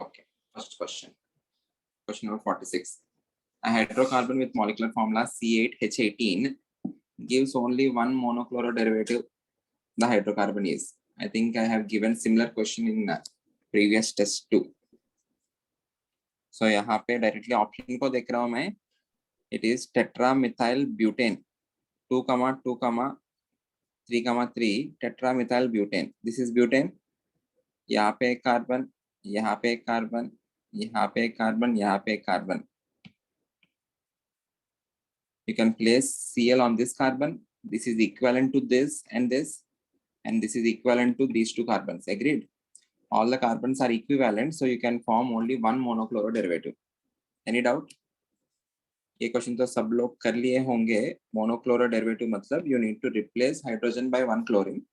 Okay, first question. Question number 46. A hydrocarbon with molecular formula C8H18 gives only one monochloro derivative. The hydrocarbon is. I think I have given similar question in previous test too. So यहाँ पे directly option को देख रहा हूँ मैं. It is tetramethyl butane 2,2,3,3 tetramethyl butane. This is butane. यहाँ पे एक कार्बन, यहाँ पे एक कार्बन, यहाँ पे एक कार्बन, यहाँ पे एक carbon. You can place Cl on this carbon. This is equivalent to this, and this is equivalent to these two carbons. Agreed? All the carbons are equivalent, so you can form only one monochloro derivative. Any doubt? ये question तो सब लोग कर लिए होंगे. Monochloro derivative मतलब you need to replace hydrogen by one chlorine.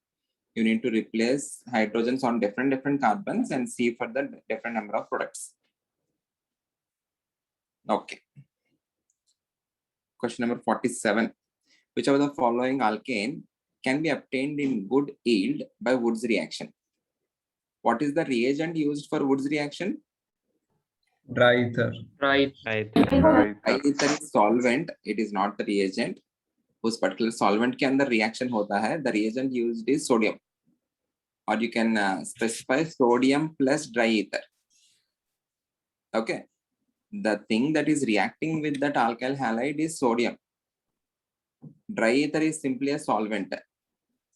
You need to replace hydrogens on different carbons and see for the different number of products. Okay. Question number 47. Which of the following alkane can be obtained in good yield by Wood's reaction? What is the reagent used for Wood's reaction? Dry ether. Dry Dry ether is solvent. It is not the reagent. उस particular solvent के अंदर reaction होता है. The reagent used is sodium. Or you can specify sodium plus dry ether. Okay. The thing that is reacting with that alkyl halide is sodium. Dry ether is simply a solvent.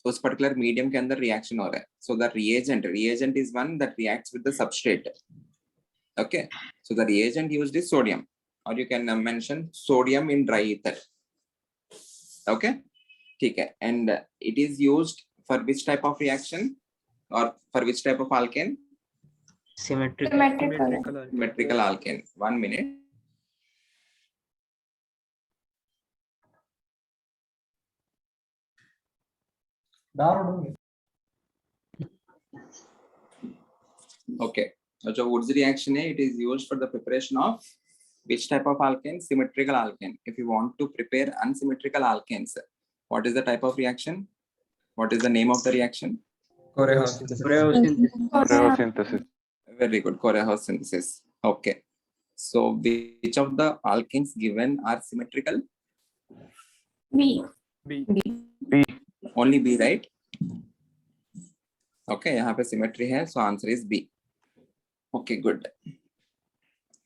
उस particular medium के अंदर reaction हो रहा है. So the reagent is one that reacts with the substrate. Okay. So the reagent used is sodium. Or you can mention sodium in dry ether. Okay. ठीक है. And it is used for which type of reaction? Or for which type of alkane? Symmetrical Alkane. 1 minute. Okay. So Wood's reaction it is used for the preparation of which type of alkane? Symmetrical alkane. If you want to prepare unsymmetrical alkanes, what is the type of reaction? What is the name of the reaction? Correosynthesis. Very good. Correhouse synthesis. Okay. So which of the alkanes given are symmetrical? B. Only B, right? Okay. यहाँ पे symmetry है. So answer is B. Okay, good.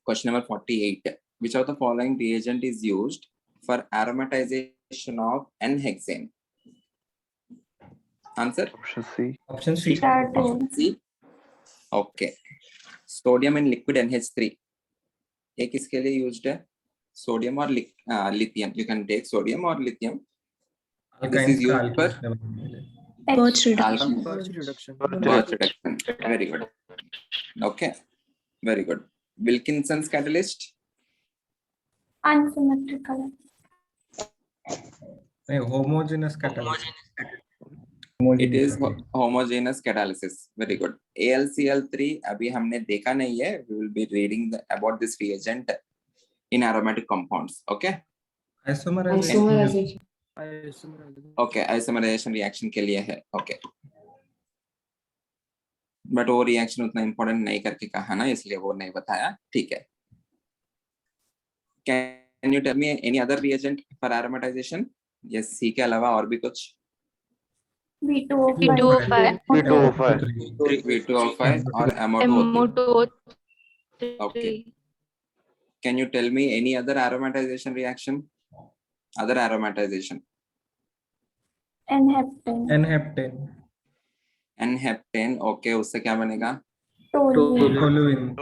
Question number 48. Which of the following reagent is used for aromatization of N-hexane? Answer? Option C. Option C. Okay. Sodium in liquid NH3. ये किसके लिए used है? Sodium or lithium. You can take sodium or lithium. This is used for Birch reduction. Birch reduction. Very good. Okay. Very good. Wilkinson's catalyst? Unsymmetrical. Homogeneous catalysis. It is homogeneous catalysis. Very good. AlCl3 अभी हमने देखा नहीं है. We will be reading about this reagent in aromatic compounds. Okay. Isomerization. Okay. Isomerization reaction के लिए है. Okay. But वो reaction उतना important नहीं करके कहा ना, इसलिए वो नहीं बताया. ठीक है. Can you tell me any other reagent for aromatization? Yes, C के अलावा और भी कुछ? V2O5 or MO2O3. Okay. Can you tell me any other aromatization reaction? Other aromatization. N-heptane. Okay, उससे क्या बनेगा? Toluene.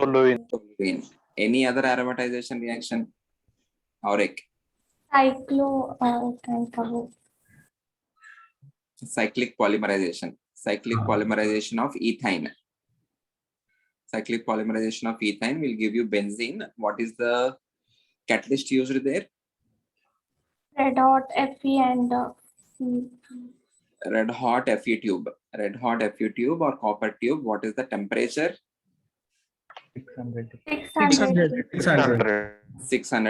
Any other aromatization reaction? और एक? Cyclic polymerization. Cyclic polymerization of ethane. Cyclic polymerization of ethane will give you benzene. What is the catalyst used there? Red hot Fe and Red hot Fe tube. Red hot Fe tube or copper tube. What is the temperature? 600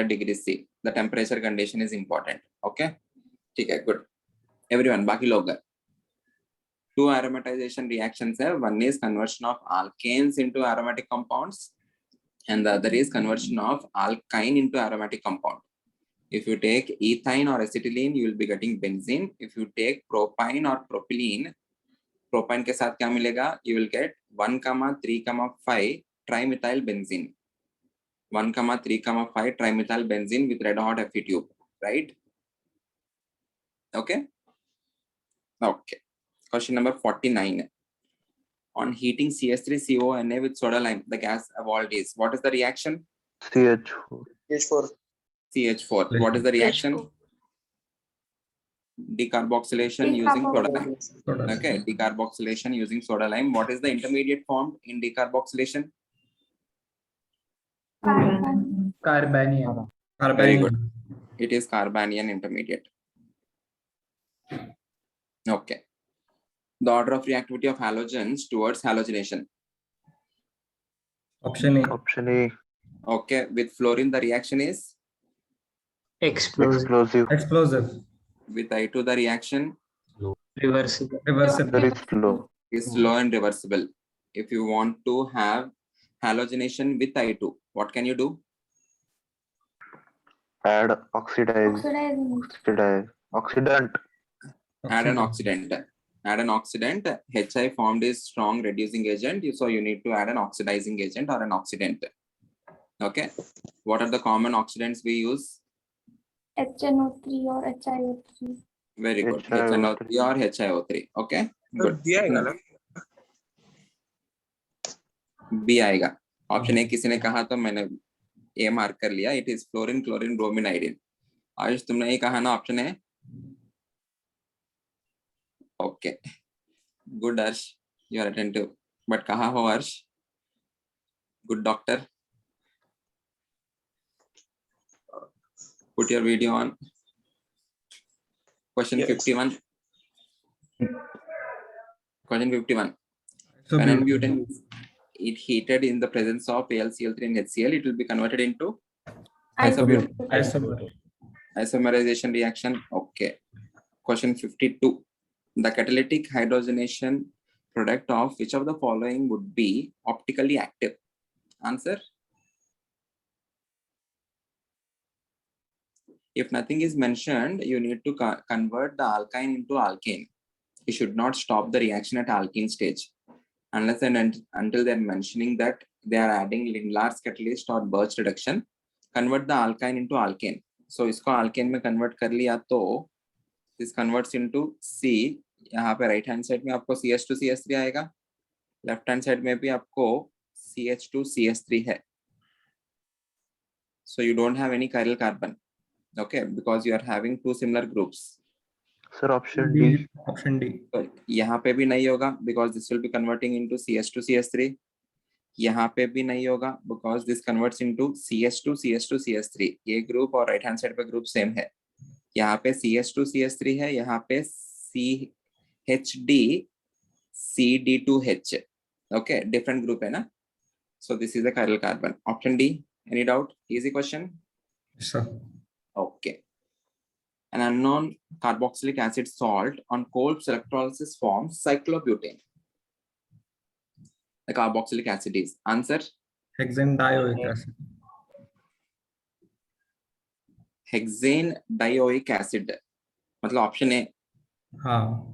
degrees C. The temperature condition is important. Okay. ठीक है. Good. Everyone, बाकी लोग. Two aromatization reactions है. One is conversion of alkanes into aromatic compounds. and the other is conversion of alkyne into aromatic compound. If you take ethine or acetylene, you will be getting benzene. If you take propine or propylene, propine के साथ क्या मिलेगा? You will get 1,3,5 trimethyl benzene. 1,3,5 trimethyl benzene with red hot Fe tube, right? Okay. Okay. Question number 49. On heating CH3CONA with soda lime, the gas evolved is, what is the reaction? CH4. CH4. What is the reaction? Decarboxylation using soda lime. Soda. Okay, decarboxylation using soda lime. What is the intermediate formed in decarboxylation? Carbon. Carbanium. Very good. It is carbanion intermediate. Okay. The order of reactivity of halogens towards halogenation. Option A. Option A. Okay, with fluorine the reaction is, Explosive. Explosive. with I2 the reaction Reversible. Reversible. Very slow. is slow and reversible. If you want to have halogenation with I2, what can you do? Add oxidant. Add an oxidant. Add an oxidant. HI formed is strong reducing agent, so you need to add an oxidizing agent or an oxidant. Okay. What are the common oxidants we use? HNO3 or HiO3. Very good. HiO3. HNO3 or HiO3. Okay. Good. B आएगा. Option A किसी ने कहा तो मैंने A mark कर लिया. It is fluorine, chlorine, bromine, iodine. Ayush तुमने ये कहा ना ऑप्शन है. Okay. Good Harsh. You are attentive. But कहा हो Harsh? Good doctor. Put your video on. Question 51. Question 51. So When butane it heated in the presence of AlCl3 and HCl, it will be converted into isobutane. Isomer. Isomerization reaction. Okay. Question 52. The catalytic hydrogenation product of which of the following would be optically active? Answer. If nothing is mentioned, you need to convert the alkyne into alkane. You should not stop the reaction at alkene stage unless and until they're mentioning that they are adding Lindlar's catalyst or Birch reduction. Convert the alkyne into alkane. So इसको alkane में convert कर लिया तो this converts into C. यहाँ पे right hand side में आपको CH2 CH3 आएगा. Left hand side में भी आपको CH2 CH3 है. So you don't have any chiral carbon. Okay, because you are having two similar groups. Sir, option D. Option D. So यहाँ पे भी नहीं होगा because this will be converting into CH2 CH3. यहाँ पे भी नहीं होगा because this converts into CH2 CH2 CH3. ये group और right hand side पे group same है. यहाँ पे CH2 CH3 है, यहाँ पे CHD CD2H. Okay, different group है ना. So this is a chiral carbon. Option D. Any doubt? Easy question. Sir. Okay. An unknown carboxylic acid salt on Kolb's electrolysis forms cyclobutane. The carboxylic acid is. Answer. Hexane dioic acid. Hexane dioic acid. मतलब option A. हाँ.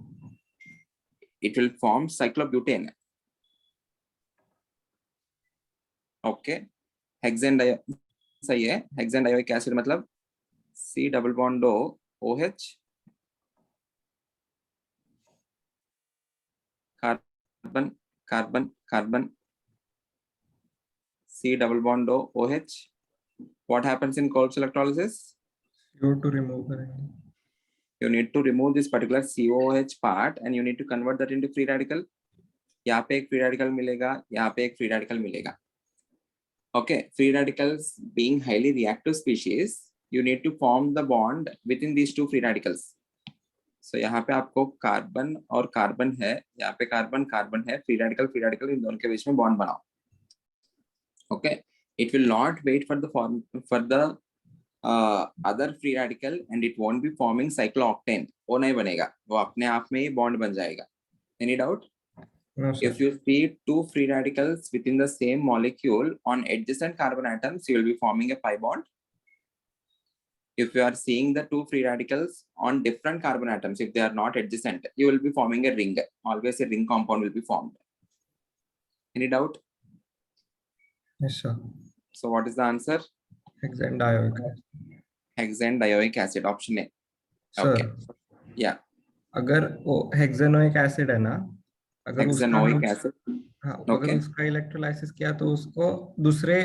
It will form cyclobutane. Okay. Hexane dioic सही है. Hexane dioic acid मतलब C double bond O OH carbon carbon carbon C double bond O OH. What happens in Kolb's electrolysis? You have to remove it. You need to remove this particular COOH part and you need to convert that into free radical. यहाँ पे एक free radical मिलेगा, यहाँ पे एक free radical मिलेगा. Okay, free radicals being highly reactive species, you need to form the bond within these two free radicals. So यहाँ पे आपको कार्बन और कार्बन है, यहाँ पे कार्बन कार्बन है, free radical इन दोनों के बीच में bond बनाओ. Okay, it will not wait for the other free radical and it won't be forming cyclooctane. वो नहीं बनेगा, वो अपने आप में ही bond बन जाएगा. Any doubt? No, sir. If you see two free radicals within the same molecule on adjacent carbon atoms, you will be forming a pi bond. If you are seeing the two free radicals on different carbon atoms, if they are not adjacent, you will be forming a ring. Always a ring compound will be formed. Any doubt? Yes, sir. So what is the answer? Hexane dioic acid. Hexane dioic acid, option A. Sir, Okay. Yeah. अगर वो हेक्सेनोइक acid है ना, अगर उसका Hexanoic हम acid. हाँ, अगर Okay. उसका इलेक्ट्रोलाइसिस किया तो उसको दूसरे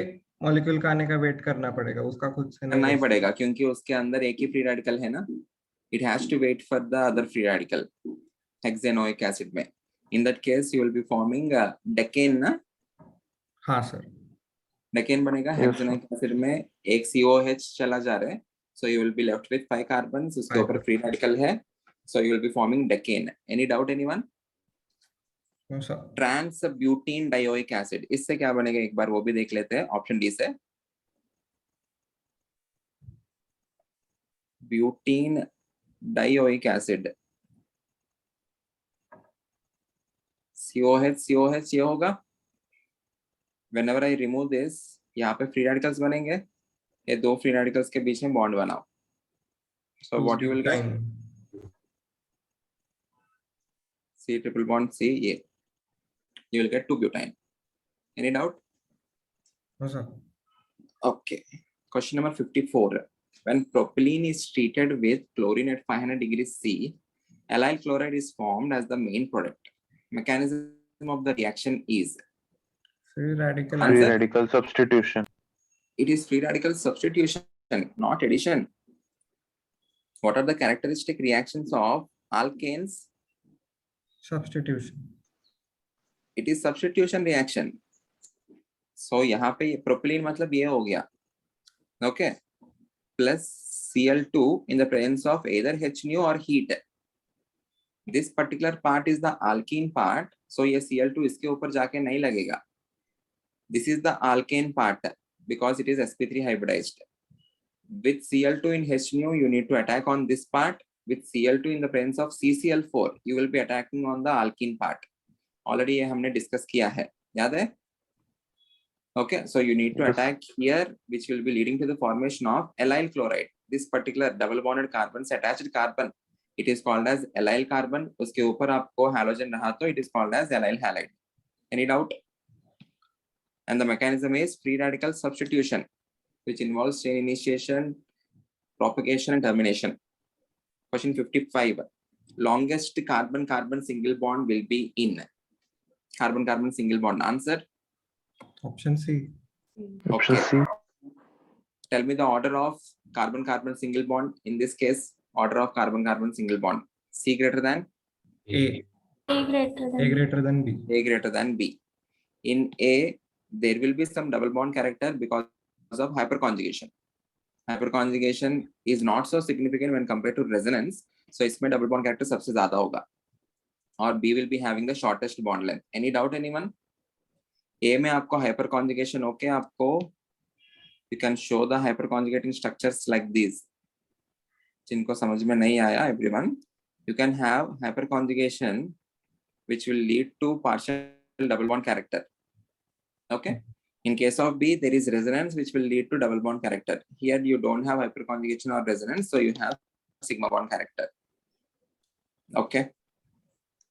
मॉलिक्यूल का आने का वेट करना पड़ेगा, उसका खुद से करना ही नहीं। पड़ेगा क्योंकि उसके अंदर एक ही फ्री रेडिकल है ना. It has to wait for the other free radical. Hexanoic acid में. In that case, you will be forming a decane ना. हाँ सर, डेकेन बनेगा. Yes, हेक्सेनोइक एसिड में एक COH चला जा रहा है, so you will be left with 5 carbons. उसके ऊपर फ्री रेडिकल है, so you will be forming decane. Any doubt anyone? No sir. Trans butene dioic acid, इससे क्या बनेगा एक बार वो भी देख लेते हैं. ऑप्शन डी से ब्यूटीन डायोइक एसिड, COH ये होगा. Whenever I remove this, यहाँ पे फ्री रेडिकल्स बनेंगे, ये दो फ्री रेडिकल्स के बीच में बॉन्ड बनाओ. So what you will get? C triple bond C, ये you will get 2-butyne. Any doubt? No sir. Okay. Question number 54. When propylene is treated with chlorine at 500 degrees C, allyl chloride is formed as the main product. Mechanism of the reaction is? Free radical. Free Answer? radical substitution. It is free radical substitution, not addition. What are the characteristic reactions of alkanes? Substitution. It is substitution reaction. So यहाँ पे propylene मतलब ये हो गया. Okay. Plus Cl2 in the presence of either H nu or heat. This particular part is the alkene part. So ये Cl2 इसके ऊपर जाके नहीं लगेगा. This is the alkane part because it is sp3 hybridized. With Cl2 in H nu, you need to attack on this part. With Cl2 in the presence of CCl4, you will be attacking on the alkene part. Already ये हमने discuss किया है, याद है? Okay, so you need to Yes. attack here, which will be leading to the formation of allyl chloride. This particular double bonded carbons, attached carbon, it is called as allyl carbon. उसके ऊपर आपको halogen रहा तो it is called as allyl halide. Any doubt? And the mechanism is free radical substitution, which involves chain initiation, propagation, and termination. Question 55. Longest carbon-carbon single bond will be in carbon-carbon single bond. Answer? Option C. Option Okay. C. Tell me the order of carbon-carbon single bond. In this case, order of carbon-carbon single bond. C greater than? A. A greater A than greater than B. A greater than B. In A, there will be some double bond character because of hyperconjugation. Hyperconjugation is not so significant when compared to resonance. So इसमें double bond character सबसे ज़्यादा होगा. और B will be having the shortest bond length. Any doubt anyone? A में आपको hyperconjugation okay, आपको you can show the hyperconjugating structures like these. जिनको समझ में नहीं आया everyone, you can have hyperconjugation which will lead to partial double bond character. Okay. In case of B, there is resonance which will lead to double bond character. Here you don't have hyperconjugation or resonance, so you have sigma bond character. Okay.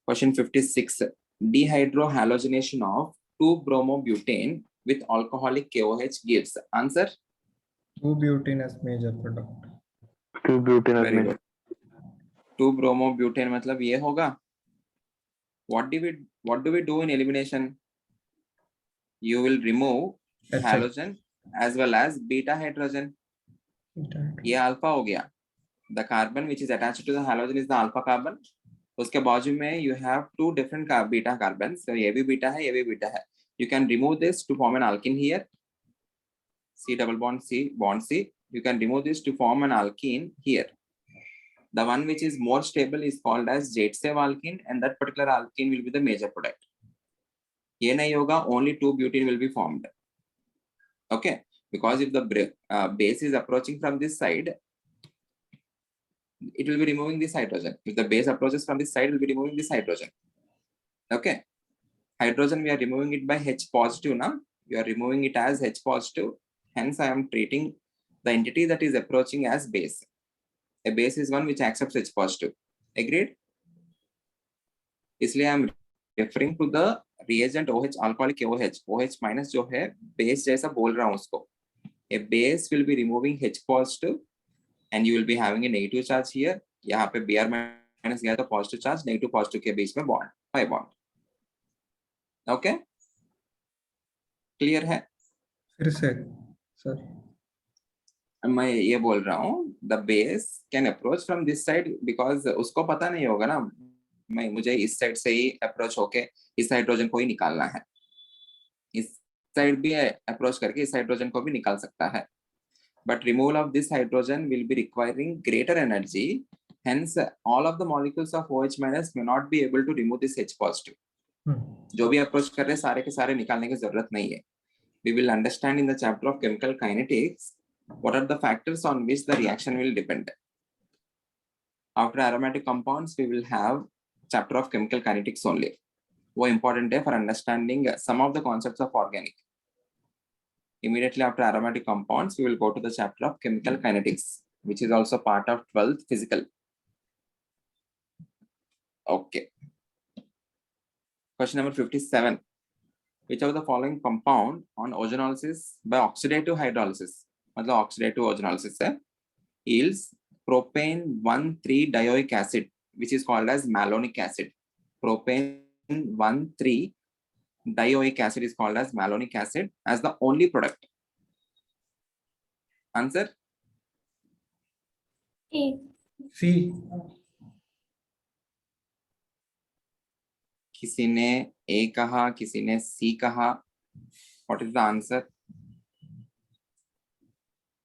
Question 56. Dehydrohalogenation of 2-bromobutane with alcoholic KOH gives. Answer? 2-butene as major product. 2-butene as Very major. good. 2-bromobutane मतलब ये होगा. What do we do in elimination? You will remove halogen as well as beta hydrogen. ये alpha हो गया. The carbon which is attached to the halogen is the alpha carbon. उसके बाजू में you have two different beta carbons. So ये भी beta है, ये भी beta है. You can remove this to form an alkene here. C double bond C bond C. You can remove this to form an alkene here. The one which is more stable is called as Zaitsev alkene, and that particular alkene will be the major product. ये नहीं होगा, only 2-butene will be formed. Okay, because if the base is approaching from this side, it will be removing this hydrogen. If the base approaches from this side, it will be removing this hydrogen. Okay, hydrogen we are removing it by H positive now. We are removing it as H positive. Hence, I am treating the entity that is approaching as base. A base is one which accepts H positive. Agreed? इसलिए I am referring to the reagent OH, alcoholic OH. OH minus जो है base जैसा बोल रहा हूँ उसको. A base will be removing H positive and you will be having a negative charge here. यहाँ पे Br minus गया तो positive charge, negative positive के बीच में bond, pi bond. Okay? Clear है? फिर से सर मैं ये बोल रहा हूँ the base can approach from this side because उसको पता नहीं होगा ना मुझे इस साइड से ही अप्रोच होके इस हाइड्रोजन को ही निकालना है. इस साइड भी अप्रोच करके इस हाइड्रोजन को भी निकाल सकता है. But removal of this hydrogen will be requiring greater energy. Hence, all of the molecules of OH minus may not be able to remove this H positive. जो भी अप्रोच कर रहे सारे के सारे निकालने की जरूरत नहीं है. We will understand in the chapter of chemical kinetics what are the factors on which the reaction will depend. After aromatic compounds, we will have chapter of chemical kinetics only. वो important है for understanding some of the concepts of organic. Immediately after aromatic compounds, we will go to the chapter of chemical kinetics, which is also part of 12th physical. Okay. Question number 57. Which of the following compound on ozonolysis by oxidative hydrolysis, मतलब oxidative ozonolysis है, yields propane 1,3-dioic acid, which is called as malonic acid. Propane 1,3-dioic acid is called as malonic acid as the only product. Answer? A. सी. किसी ने A कहा, किसी ने C कहा. What is the answer?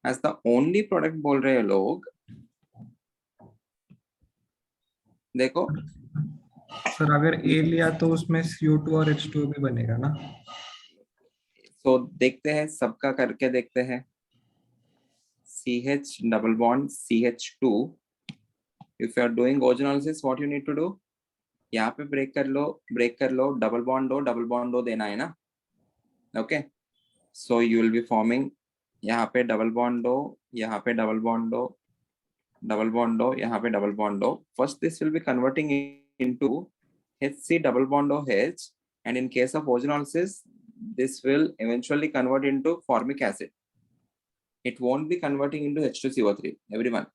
As the only product बोल रहे हैं लोग. देखो सर अगर ए लिया तो उसमें CO2 और H2O भी बनेगा ना. तो देखते हैं सबका करके देखते हैं. CH double bond CH2. If you are doing ozonolysis, what you need to do? यहाँ पे ब्रेक कर लो, डबल बॉन्ड दो देना है ना. Okay, so you will be forming यहाँ पे डबल बॉन्ड दो, यहाँ पे डबल बॉन्ड दो, यहाँ पे डबल बॉन्ड दो. First this will be converting into HC double bond OH, and in case of ozonolysis, this will eventually convert into formic acid. It won't be converting into H2CO3, everyone.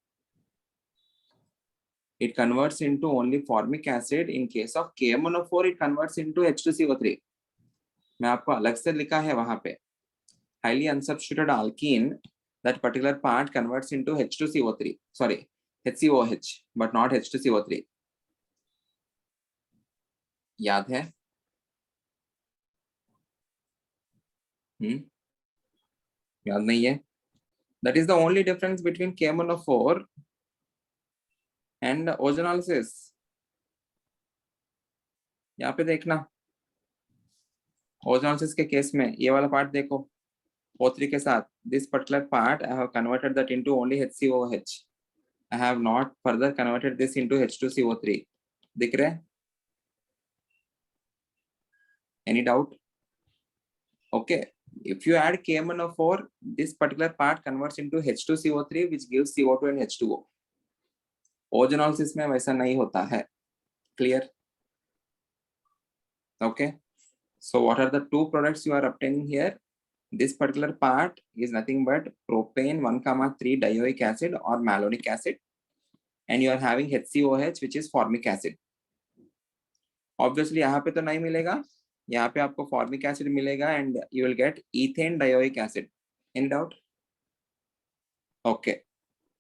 It converts into only formic acid. In case of KMnO4, it converts into H2CO3. मैं आपको अलग से लिखा है वहां पे. Highly unsubstituted alkene, that particular part converts into H2CO3. Sorry, HCOH, but not H2CO3. याद है? याद नहीं है? That is the only difference between KMnO4 and ozonolysis. यहाँ पे देखना, ozonolysis के केस में ये वाला पार्ट देखो, O3 के साथ this particular part I have converted that into only HCOH. I have not further converted this into H2CO3. दिख रहे? Any doubt? Okay. If you add KMnO4, this particular part converts into H2CO3, which gives CO2 and H2O. Ozonolysis में वैसा नहीं होता है. Clear? Okay. So what are the two products you are obtaining here? This particular part is nothing but propane 1,3-dioic acid or malonic acid, and you are having HCOH, which is formic acid. Obviously यहाँ पे तो नहीं मिलेगा, यहाँ पे आपको formic acid मिलेगा and you will get ethane dioic acid. Any doubt? Okay.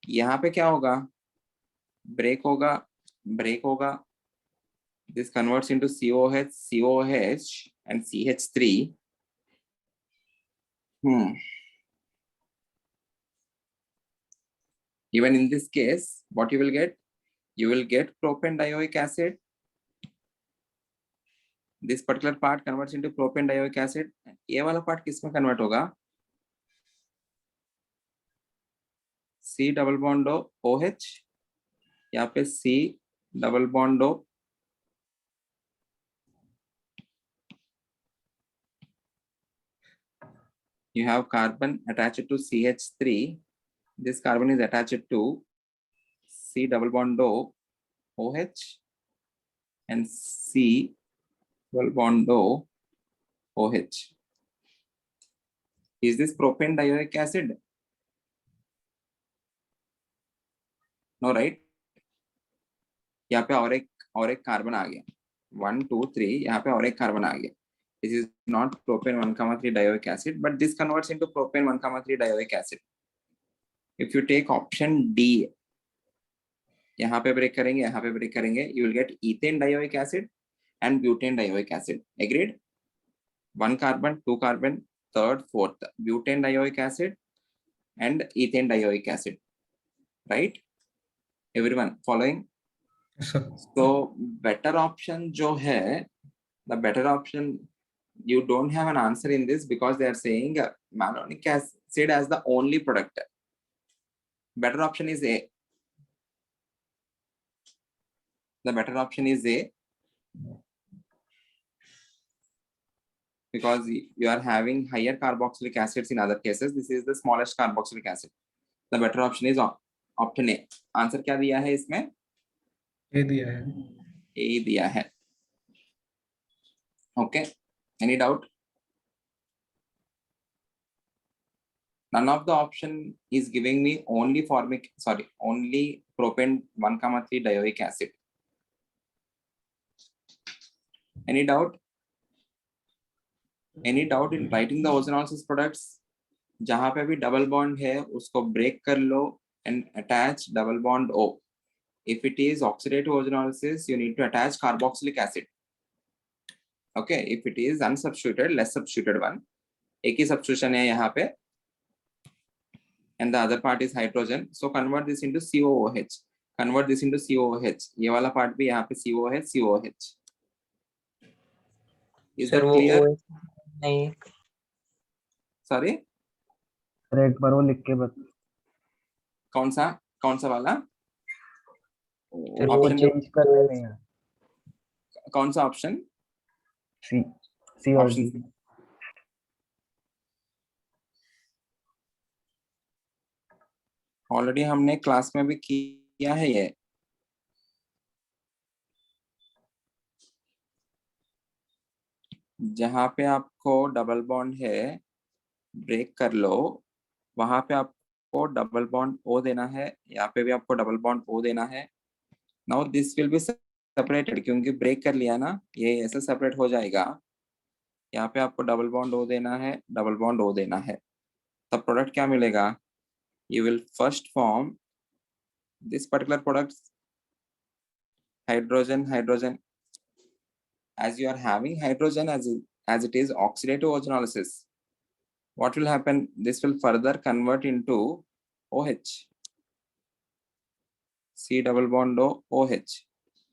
यहाँ पे क्या होगा? ब्रेक होगा. This converts into COH, COH and CH3. Even in this case, what you will get? You will get propane dioic acid. This particular part converts into propane dioic acid. ये वाला part किसमें convert होगा? C double bond OH. यहाँ पे C double bond O. You have carbon attached to CH3. This carbon is attached to C double bond O, OH, and C double bond O, OH. Is this propane dioic acid? No, right? यहाँ पे और एक carbon आ गया 1 2 3 यहाँ पे और एक carbon आ गया. This is not propane 1,3 dioic acid, but this converts into propane 1,3 dioic acid. If you take option D, यहाँ पे ब्रेक करेंगे, यहाँ पे ब्रेक करेंगे, you will get ethane dioic acid and butane dioic acid. Agreed? 1 carbon, 2 carbon, third, fourth, butane dioic acid and ethane dioic acid. Right? Everyone following? So better option जो है, the better option, you don't have an answer in this because they are saying malonic acid as the only product. Better option is A. The better option is A because you are having higher carboxylic acids in other cases. This is the smallest carboxylic acid. The better option is option A. Answer क्या दिया है इसमें? A दिया है. A दिया है. Okay. Any doubt? None of the option is giving me only only propane 1,3 dioic acid. Any doubt? Any doubt in writing the ozonolysis products? जहां पे भी डबल बॉन्ड है उसको ब्रेक कर लो and attach double bond O. If it is oxidative ozonolysis, you need to attach carboxylic acid. Okay, if it is unsubstituted, less substituted one, एक ही substitution है यहाँ पे, and the other part is hydrogen. So convert this into COOH. Convert this into COOH. ये वाला part भी यहाँ पे COOH, COOH. Is that clear? नहीं Sorry? सर एक बार वो लिख के बता कौन सा वाला? सर वो Option चेंज करने नहीं है कौन सा ऑप्शन? सी और Option डी. ऑलरेडी हमने क्लास में भी किया है ये. जहां पे आपको डबल बॉन्ड है ब्रेक कर लो, वहां पे आपको डबल बॉन्ड O देना है, यहाँ पे भी आपको डबल बॉन्ड O देना है. Now this will be separated क्योंकि ब्रेक कर लिया ना, ये ऐसे सेपरेट हो जाएगा. यहाँ पे आपको डबल बॉन्ड O देना है, डबल बॉन्ड O देना है. तब प्रोडक्ट क्या मिलेगा? You will first form this particular product, hydrogen. As you are having hydrogen as it is oxidative ozonolysis, what will happen? This will further convert into OH. C double bond O, OH.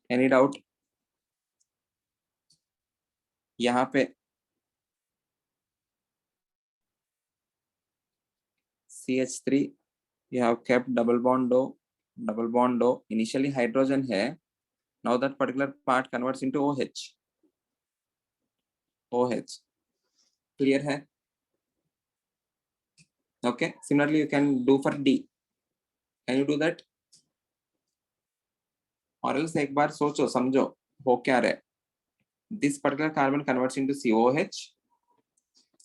Any doubt? यहाँ पे CH3, you have kept double bond O. Initially hydrogen है. Now that particular part converts into OH. Clear है? Okay. Similarly, you can do for D. Can you do that? Or else एक बार सोचो समझो हो क्या रहा है. This particular carbon converts into COOH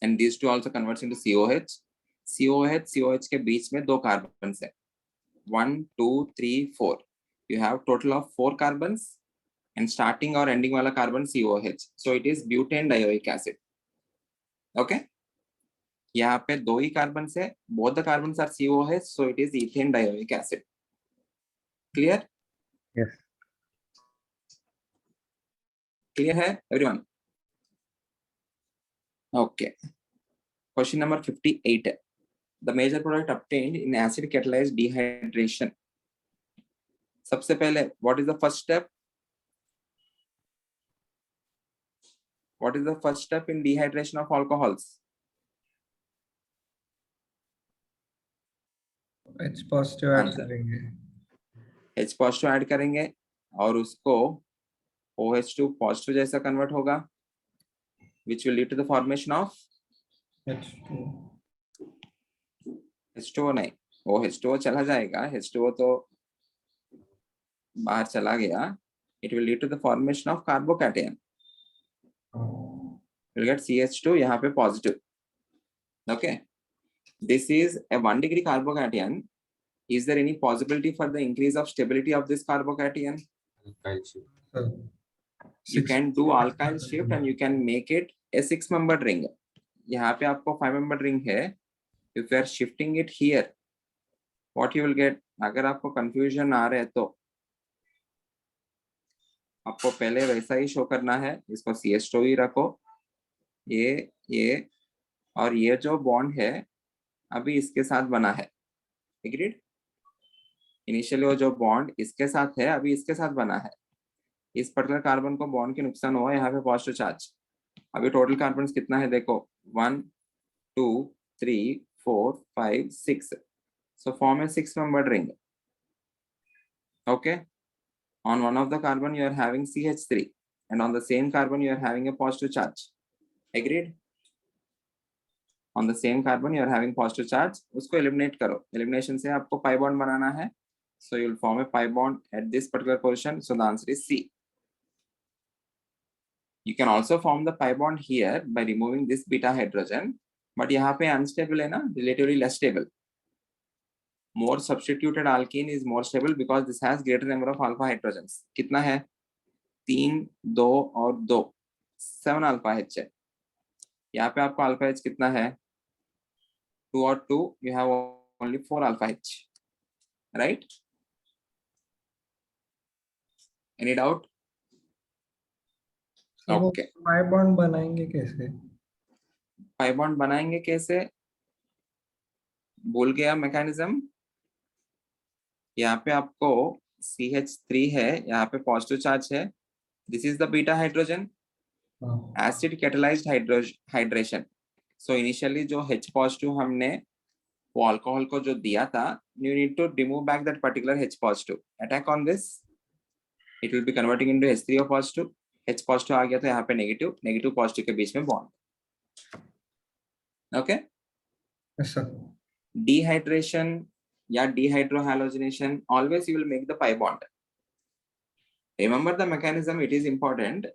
and these two also converts into COH. COH के बीच में 2 कार्बन्स है. 1 2 3 4. You have total of 4 carbons and starting or ending वाला carbon COH. So it is butane dioic acid. Okay. यहाँ पे 2 ही carbons है. Both the carbons are COH, so it is ethane dioic acid. Clear? Yes. Clear है everyone? Okay. Question number 58. The major product obtained in acid catalyzed dehydration. सबसे पहले, what is the first step? What is the first step in dehydration of alcohols? H positive add Answer. करेंगे. H positive add करेंगे और उसको OH2 positive जैसा convert होगा, which will lead to the formation of H2. H2O नहीं, वो H2O चला जाएगा, H2O तो बाहर चला गया. It will lead to the formation of carbocation. You'll get CH2 यहाँ पे positive. Okay, this is a 1 degree carbocation. Is there any possibility for the increase of stability of this carbocation? Sir You can do alkyl shift and you can make it a 6-membered ring. यहाँ पे आपको 5-membered ring है. If you are shifting it here, what you will get? अगर आपको confusion आ रहा है तो आपको पहले वैसा ही शो करना है. इसको CH2 ही रखो, ये और ये जो बॉन्ड है अभी इसके साथ बना है. एग्रीड? इनिशियली वो जो बॉन्ड इसके साथ है अभी इसके साथ बना है. इस पर्टिकुलर कार्बन को बॉन्ड के नुकसान हुआ, यहाँ पे पॉजिटिव चार्ज. अभी टोटल कार्बन कितना है देखो, 1 2 3 4 5 6. So form a 6-membered ring. Okay, on one of the carbon you are having CH3 and on the same carbon you are having a positive charge. Agreed? On the same carbon you are having positive charge. उसको eliminate करो. Elimination से आपको pi bond बनाना है. So you will form a pi bond at this particular position. So the answer is C. You can also form the pi bond here by removing this beta hydrogen. But यहाँ पे unstable है ना, relatively less stable. More substituted alkene is more stable because this has greater number of alpha hydrogens. कितना है? 3 2 और 2, 7 alpha H है. यहाँ पे आपको alpha H कितना है? 2 और 2, you have only 4 alpha H, right? Any doubt? Okay. Pi bond बनाएंगे कैसे? पाई बॉन्ड बनाएंगे कैसे? भूल गया मैकेनिज्म. यहाँ पे आपको CH3 है, यहाँ पे पॉजिटिव चार्ज है. This is the beta hydrogen. Acid catalysed hydration. So initially जो H पॉजिटिव हमने वो अल्कोहल को जो दिया था, you need to remove back that particular H positive. Attack on this, it will be converting into H3O positive. H positive आ गया तो यहाँ पे नेगेटिव, नेगेटिव पॉजिटिव के बीच में bond. Okay, yes sir. dehydration या dehydrohalogenation, always you will make the pi bond. Remember the mechanism, it is important,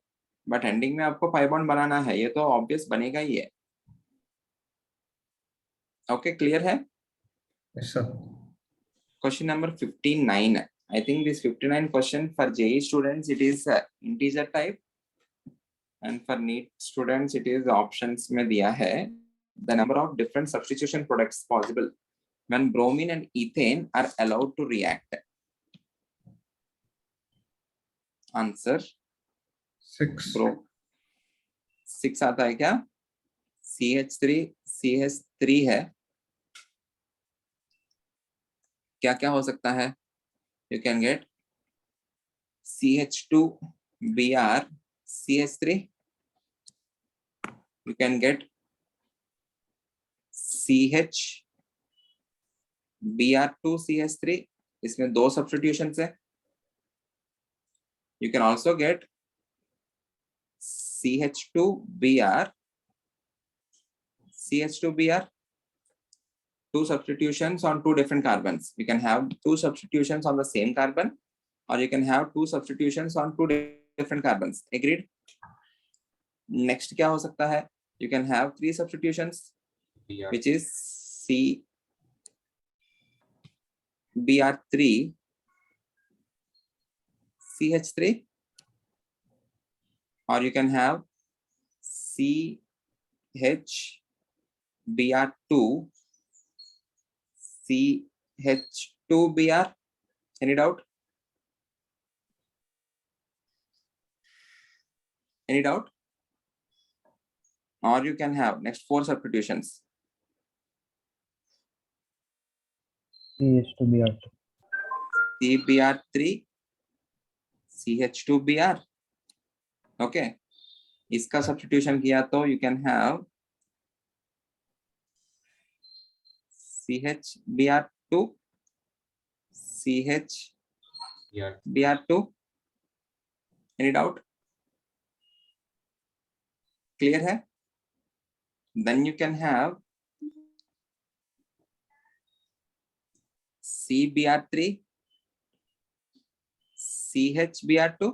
but ending में आपको pi bond बनाना है, ये तो obvious बनेगा ही है. Okay, clear है? Yes sir. Question number 59. I think this 59 question for JEE students it is integer type, and for NEET students it is options में दिया है. The number of different substitution products possible when bromine and ethane are allowed to react. Answer 6. bro 6 आता है क्या? CH3 है. क्या क्या हो सकता है? You can get CH2Br CH3. You can get CH Br2CH3. इसमें 2 substitutions है. You can also get CH2Br 2 substitutions on 2 different carbons. You can have 2 substitutions on the same carbon, or you can have 2 substitutions on 2 different carbons. Agreed? Next क्या हो सकता है? You can have 3 substitutions, which is Br3 CH3, or you can have CHBr2 CH2Br. Any doubt? Any doubt? Or you can have next 4 substitutions. CH2Br2. CBr3 CH2Br. Okay, इसका substitution किया तो you can have CHBr2 CHBr2. Any doubt? Clear है? Then you can have CBr3 CHBr2,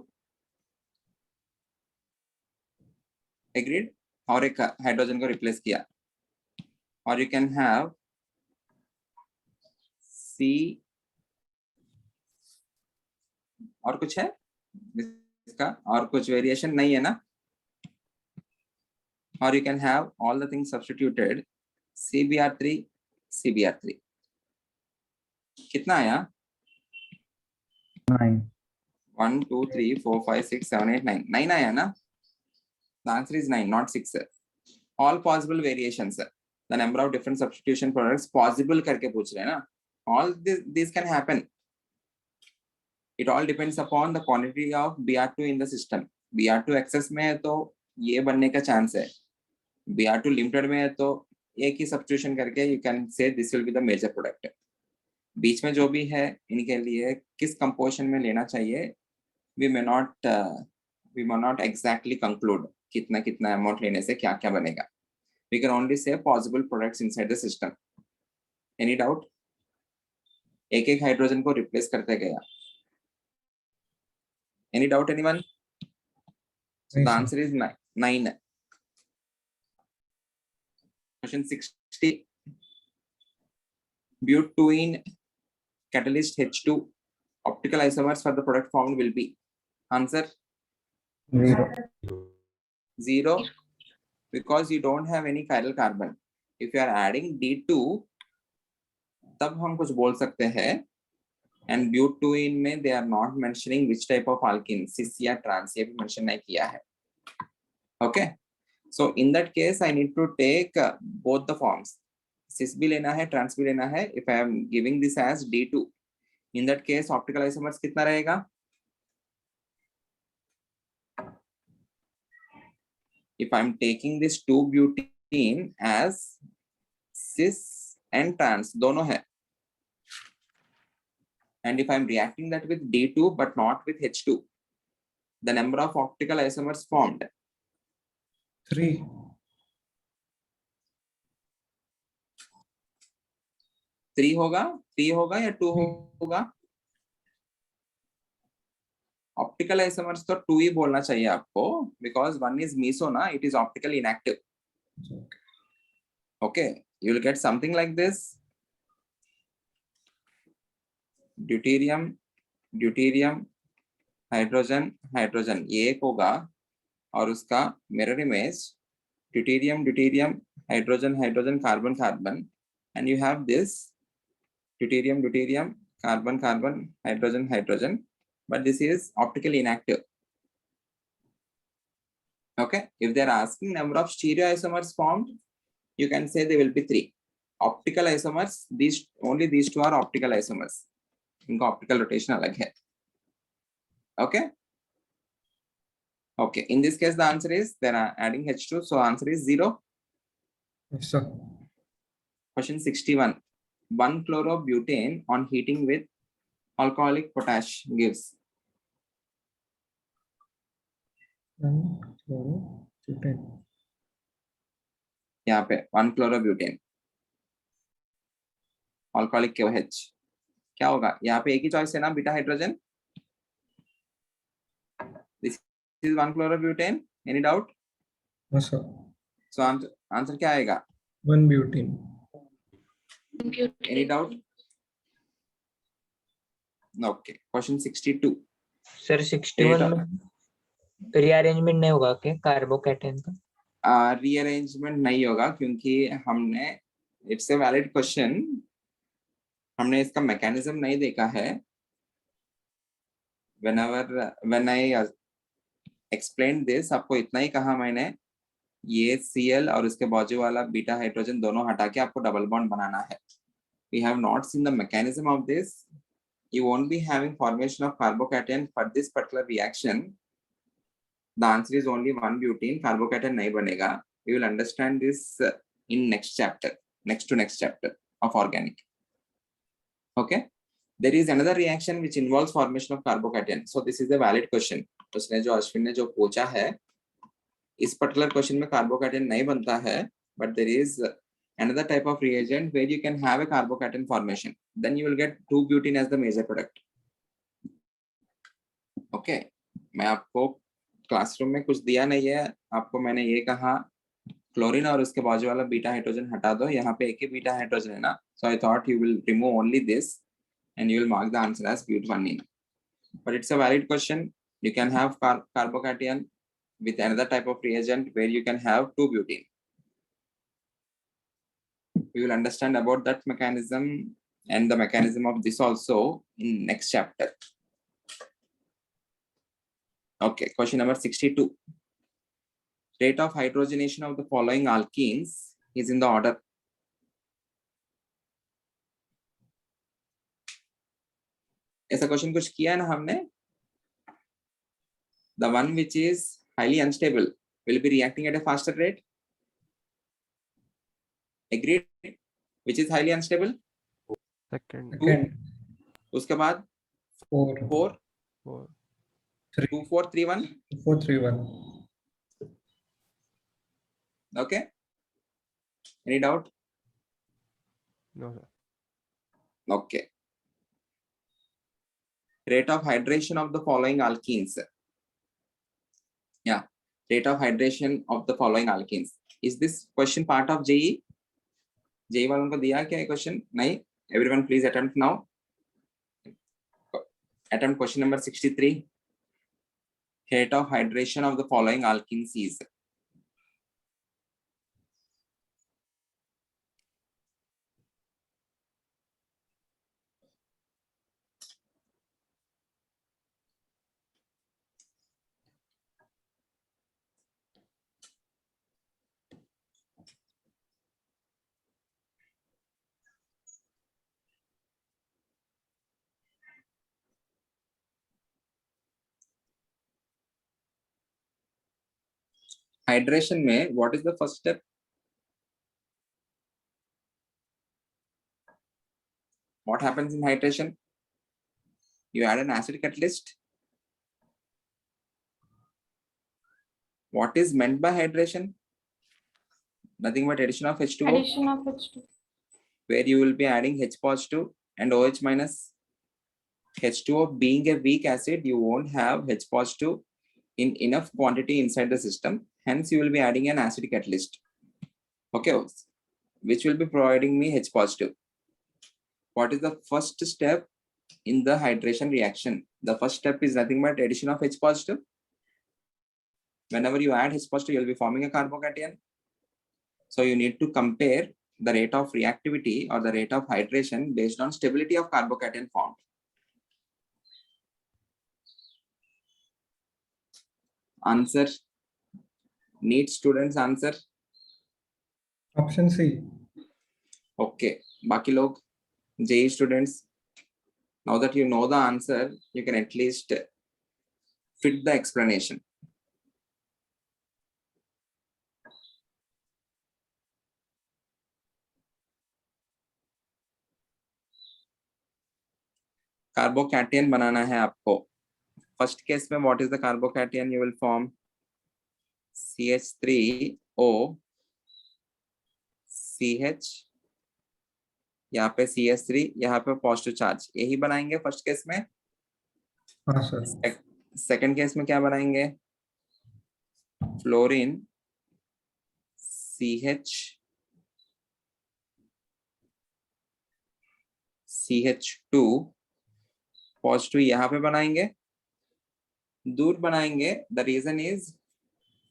agreed, और एक hydrogen को replace किया, और you can have C, और कुछ है इसका, और कुछ वेरिएशन नहीं है ना, or you can have all the things substituted, CBr3 CBr3, कितना आया? 9. 1 2 3 4 5 6 7 8 9 9 आया ना? The answer is 9, not 6 sir. All possible variations sir. The number of different substitution products possible करके पूछ रहे हैं ना, all this can happen. It all depends upon the quantity of Br2 in the system. Br2 excess में है तो ये बनने का चांस है, Br2 लिमिटेड में है तो एक ही सब्स्टिट्यूशन करके you can say this will be the major product. बीच में जो भी है इनके लिए किस कंपोजिशन में लेना चाहिए, we may not exactly conclude कितना कितना अमाउंट लेने से क्या क्या बनेगा. We can only say possible products inside the system. Any doubt? एक एक हाइड्रोजन को रिप्लेस करते गया. Any doubt anyone? So the answer is 9. Question 60. Butene catalyst H2 optical isomers for the product formed will be. Answer 0 because you don't have any chiral carbon. If you are adding D2 तब हम कुछ बोल सकते हैं, and butene में they are not mentioning which type of alkene, cis या trans, ये भी mention नहीं किया है. Okay, so in that case I need to take both the forms, cis भी लेना है, trans भी लेना है. If I am giving this as D2, in that case optical isomers कितना रहेगा? If I am taking this 2-butene as cis and trans दोनों है, and if I am reacting that with D2 but not with H2, the number of optical isomers formed 3. 3 होगा या 2 होगा? Optical isomers तो 2 ही बोलना चाहिए आपको, because one is meso ना, it is optically inactive. Okay, you will get something like this. Deuterium, hydrogen, ये एक होगा और उसका mirror image deuterium, hydrogen, carbon, and you have this deuterium, carbon, hydrogen, but this is optically inactive. Okay, if they are asking number of stereoisomers formed, you can say they will be 3. Optical isomers, only these two are optical isomers. इनका optical rotation अलग है. Okay. Okay, in this case the answer is they are adding H2, so answer is 0. Yes, sir. Question 61. 1-chlorobutane on heating with alcoholic potash gives. यहाँ पे 1-chlorobutane alcoholic KOH क्या होगा? यहाँ पे एक ही चॉइस है ना, beta hydrogen. This is 1-chlorobutane. Any doubt? No, sir. So answer क्या आएगा? 1-butene. Any doubt? Okay. Question 62. Sir 61 में रीअरेंजमेंट नहीं होगा क्या कार्बोकैटायन का? रीअरेंजमेंट नहीं होगा क्योंकि हमने, इट्स ए वैलिड क्वेश्चन, हमने इसका मैकेनिज्म नहीं देखा है. when I explained this, आपको इतना ही कहा मैंने, ये Cl और उसके बाजू वाला बीटा हाइड्रोजन दोनों हटा के आपको डबल बॉन्ड बनाना है. We have not seen the mechanism of this. You won't be having formation of carbocation for this particular reaction. The answer is only 1-butene. Carbocation नहीं बनेगा. We will understand this in next chapter, next to next chapter of organic. Okay. There is another reaction which involves formation of carbocation. So this is a valid question. उसने जो अश्विन ने जो पूछा है, इस particular question में carbocation नहीं बनता है, but there is another type of reagent where you can have a carbocation formation. Then you will get 2-butene as the major product. Okay, मैं आपको क्लासरूम में कुछ दिया नहीं है, आपको मैंने ये कहा क्लोरीन और उसके बाजू वाला बीटा हाइड्रोजन हटा दो, यहाँ पे एक ही बीटा हाइड्रोजन है ना, so I thought you will remove only this and you will mark the answer as but-1-ene. But it's a valid question. You can have carbocation with another type of reagent where you can have 2-butene. We will understand about that mechanism and the mechanism of this also in next chapter. Okay, question number 62. Rate of hydrogenation of the following alkenes is in the order. ऐसा question कुछ किया है ना हमने? The one which is highly unstable will be reacting at a faster rate. Agreed? Which is highly unstable? Second. उसके बाद 4 4 4. 2 4 3 1. 4 3 1. Okay. Any doubt? No, sir. Okay. Rate of hydration of the following alkenes. Yeah, rate of hydration of the following alkenes. Is this question part of JE? JE वालों को दिया क्या question? नहीं. Everyone please attempt now. Attempt question number 63. Rate of hydration of the following alkenes is. Hydration में what is the first step? What happens in hydration? You add an acid catalyst. What is meant by hydration? Nothing but addition of H2O, Addition of H2. where you will be adding H positive and OH minus. H2O being a weak acid, you won't have H positive in enough quantity inside the system. Hence, you will be adding an acid catalyst. Okay, which will be providing me H positive. What is the first step in the hydration reaction? The first step is nothing but addition of H positive. Whenever you add H positive, you will be forming a carbocation. So you need to compare the rate of reactivity or the rate of hydration based on stability of carbocation formed. Answer. Need students answer. Option C. Okay. बाकी लोग JEE students. Now that you know the answer, you can at least fit the explanation. Carbocation बनाना है आपको. First case में what is the carbocation you will form? CH3O CH, यहाँ पे CH3, यहाँ पे positive charge, यही बनाएंगे फर्स्ट केस में. हाँ सर. सेकंड केस में क्या बनाएंगे? फ्लोरीन CH2 पॉजिटिव यहाँ पे बनाएंगे, दूर बनाएंगे. द रीजन इज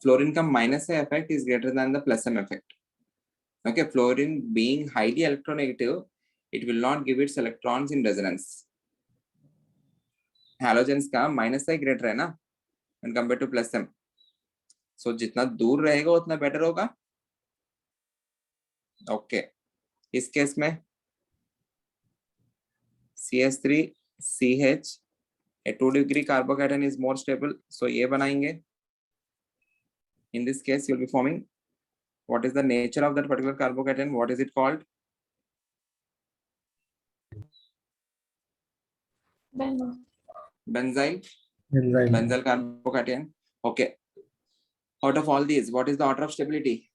फ्लोरीन का minus effect is greater than the plus M effect. Okay, fluorine being highly electronegative, it will not give its electrons in resonance. Halogens का माइनस से greater है ना when compared to plus m. So जितना दूर रहेगा उतना better होगा. Okay, इस केस में CH3 CH, a 2 degree carbocation is more stable, so ये बनाएंगे. In this case, you will be forming. What is the nature of that particular carbocation? What is it called? Benzyl. Benzyl carbocation. Okay. Out of all these, what is the order of stability?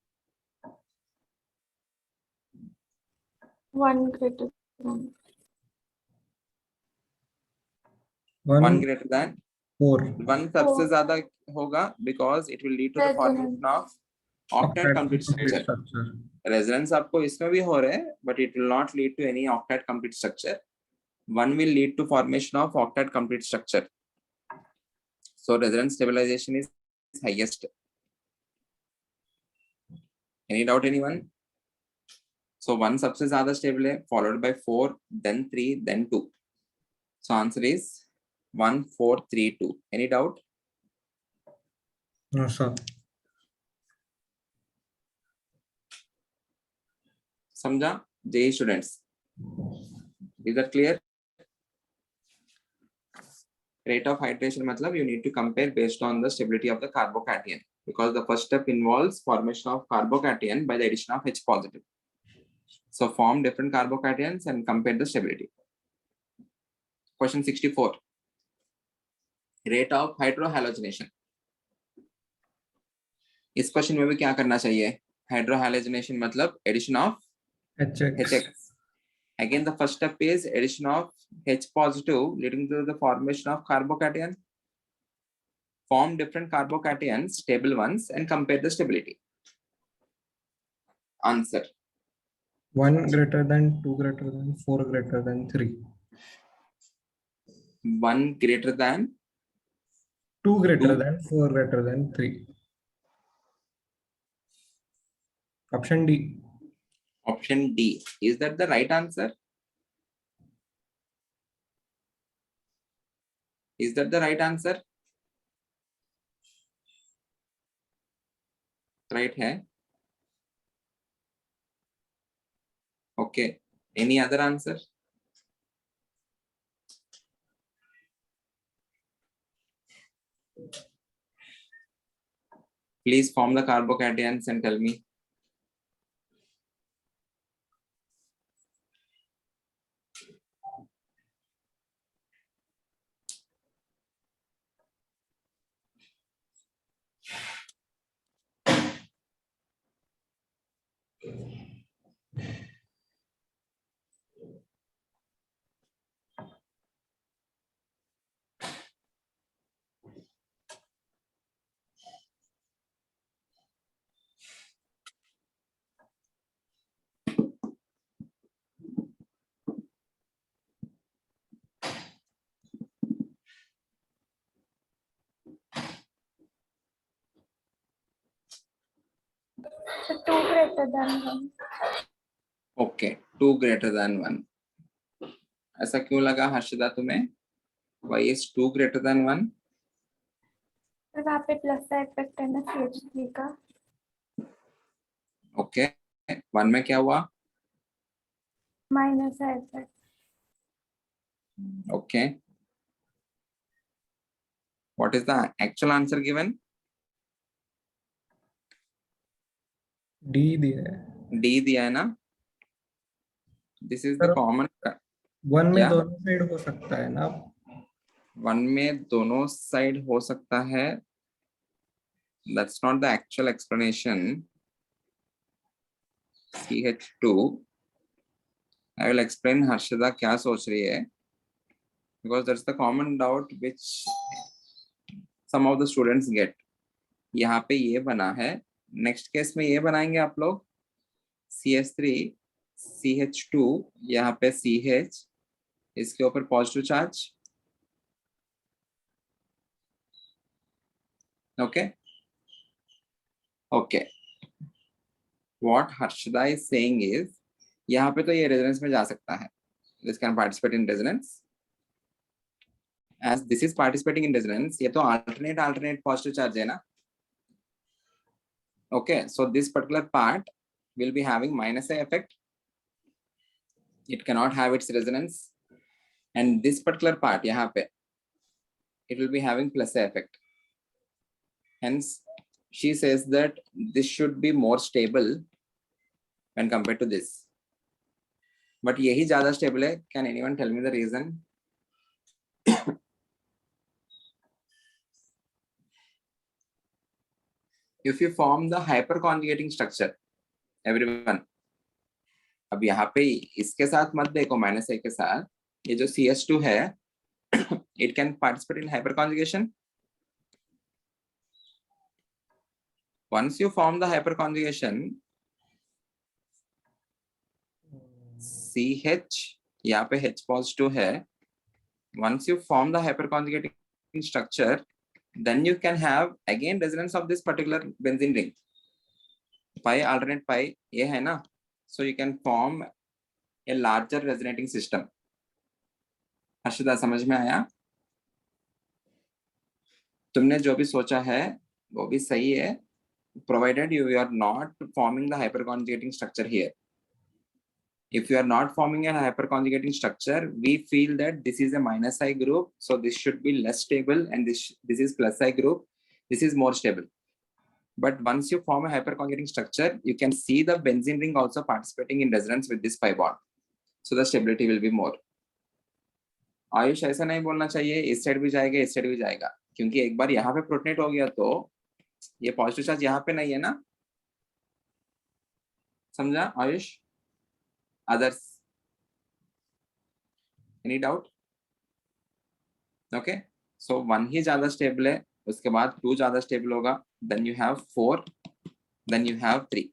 1 greater than. 1 1 greater than 4 1 सबसे Four. ज्यादा होगा because it will lead to the Resonance. formation of octet complete structure. structure. Resonance आपको इसमें भी हो रहा है, but it will not lead to any octet complete structure. 1 will lead to formation of octet complete structure. So resonance stabilization is highest. Any doubt anyone? So 1 सबसे ज्यादा stable है, followed by 4, then 3, then 2. So answer is 1, 4, 3, 2. Any doubt? No, sir. समझा? JEE students. Is that clear? Rate of hydration matlab you need to compare based on the stability of the carbocation, because the first step involves formation of carbocation by the addition of H positive. So form different carbocations and compare the stability. Question 64. Rate of hydrohalogenation. इस question में भी क्या करना चाहिए? Hydrohalogenation मतलब addition of HX. Again, the first step is addition of H positive leading to the formation of carbocation. Form different carbocations, stable ones, and compare the stability. Answer. 1 greater than 2 greater than 4 greater than 3. 1 greater than 2 greater Two. than 4 greater than 3. Option D. option D. Is that the right answer? Is that the right answer? Right है. Okay. Any other answer? Please form the carbocations and tell me. So 2 greater than 1. Okay. 2 greater than 1. ऐसा क्यों लगा हर्षदा तुम्हें? Why is 2 greater than 1? फिर वहाँ पे plus का effect है ना CH3 का. Okay. 1 में क्या हुआ? माइनस है effect. Okay. What is the actual answer given? D दिया है. D दिया है ना? This is the Sir, common. 1 में Yeah. दोनों साइड हो सकता है ना. 1 में दोनों साइड हो सकता है. That's not the actual explanation. CH2. I will explain Harshada क्या सोच रही है, because that's the common doubt which some of the students get. यहाँ पे ये बना है. नेक्स्ट केस में ये बनाएंगे आप लोग. CH3, CH2, यहाँ पे CH, इसके ऊपर positive charge. Okay. Okay. What Harshada is saying is, यहाँ पे तो ये रेजोनेंस में जा सकता है. This can participate in resonance. As this is participating in resonance, ये तो alternate positive charge है ना. Okay, so this particular part will be having minus A effect. It cannot have its resonance. And this particular part, यहाँ पे, it will be having plus A effect. Hence, she says that this should be more stable when compared to this. But यही ज़्यादा stable है. Can anyone tell me the reason? If you form the hyperconjugating structure, everyone, अब यहाँ पे इसके साथ मत देखो -A के साथ, ये जो CH2 है it can participate in hyperconjugation. Once you form the hyperconjugation, CH यहाँ पे H positive है. Once you form the hyperconjugating structure, then you can have again resonance of this particular benzene ring. Pi alternate pi ये है ना, so you can form a larger resonating system. Harshada समझ में आया? तुमने जो भी सोचा है वो भी सही है, provided you are not forming the hyperconjugating structure here. If you are not forming a hyperconjugating structure, we feel that this is a -I group, so this should be less stable, and this is +I group, this is more stable. But once you form a hyperconjugating structure, you can see the benzene ring also participating in resonance with this pi bond, so the stability will be more. Ayush ऐसा नहीं बोलना चाहिए इस side भी जाएगा इस side भी जाएगा, क्योंकि एक बार यहाँ पे प्रोटोनेट हो गया तो ये पॉजिटिव चार्ज यहाँ पे नहीं है ना, समझा Ayush? Others, any doubt? Okay, so 1 ही ज्यादा स्टेबल है, उसके बाद 2 ज्यादा स्टेबल होगा, then you have 4, then you have 3.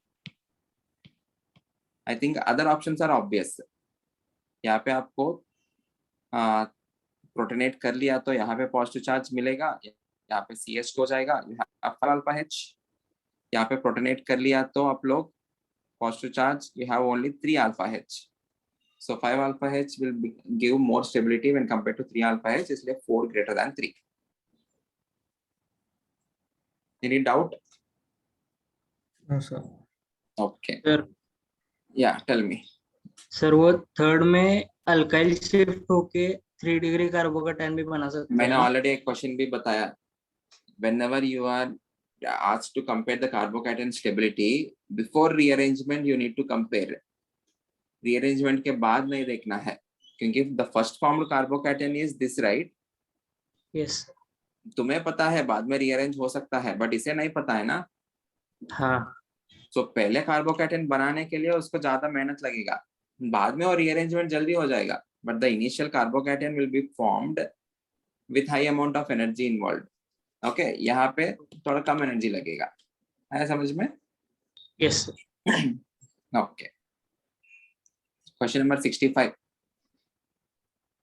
I think other options are obvious. यहाँ पे आपको प्रोटोनेट कर लिया तो यहाँ पे पॉजिटिव चार्ज मिलेगा, यहाँ पे CH हो जाएगा, you have 5 alpha H. यहाँ पे प्रोटोनेट कर लिया तो आप लोग positive charge, you have only 3 alpha H. So 5 alpha H will give more stability when compared to 3 alpha H, इसलिए 4 greater than 3. Any doubt? No sir. Okay. Sir Yeah, tell me. Sir वो third में alkyl shift होके 3 degree carbocation भी बना सकते मैंने हैं। Already एक क्वेश्चन भी बताया, whenever you are asked to compare the carbocation stability, before rearrangement you need to compare. Rearrangement के बाद नहीं देखना है, क्योंकि the first formed carbocation is this, right? Yes तुम्हें पता है बाद में rearrange हो सकता है, but इसे नहीं पता है ना। हाँ So पहले कार्बोकेटन बनाने के लिए उसको ज्यादा मेहनत लगेगा, बाद में और रीअरेंजमेंट जल्दी हो जाएगा, but the initial कार्बोकेटन will be formed with high amount of energy involved. Okay, यहाँ पे थोड़ा कम एनर्जी लगेगा, है समझ में? Yes okay, question number 65.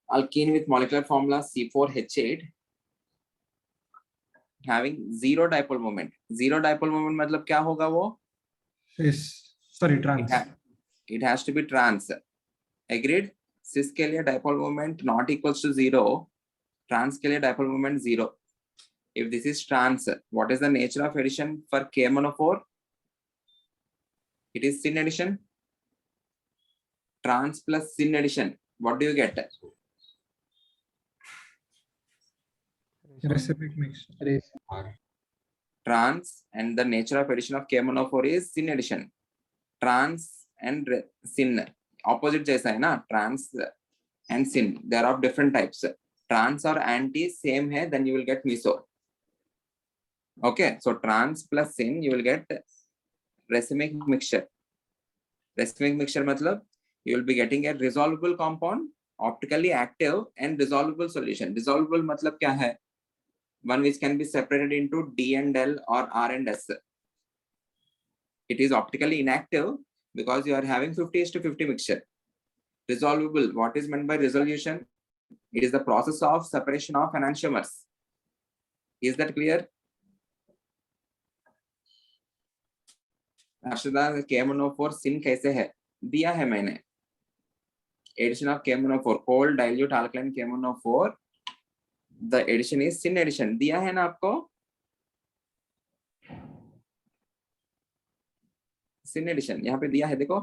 Alkene with molecular formula C4H8 having zero dipole moment. Zero dipole moment मतलब क्या होगा वो? Trans. It has to be trans. Agreed? Cis के लिए dipole moment not equals to 0. Trans के लिए dipole moment 0. If this is trans, what is the nature of addition for K monophore? It is syn addition. Trans plus syn addition. What do you get? Reciproc mixture. Trans, and the nature of addition of K monophore is syn addition. Trans and syn opposite जैसा है ना, trans and syn, they are of different types. Trans और anti same है, then you will get meso. Okay, so trans plus syn you will get racemic mixture. Racemic mixture मतलब you will be getting a resolvable compound, optically active and resolvable solution. Resolvable मतलब क्या है? One which can be separated into D and L or R and S. It is optically inactive because you are having 50:50 mixture. Resolvable, what is meant by resolution? It is the process of separation of enantiomers. Is that clear? Ashada, K monophore syn कैसे है? दिया है मैंने. Addition of K monophore, cold dilute alkaline K monophore. The addition is syn addition. दिया है ना आपको? Syn addition यहाँ पे दिया है, देखो.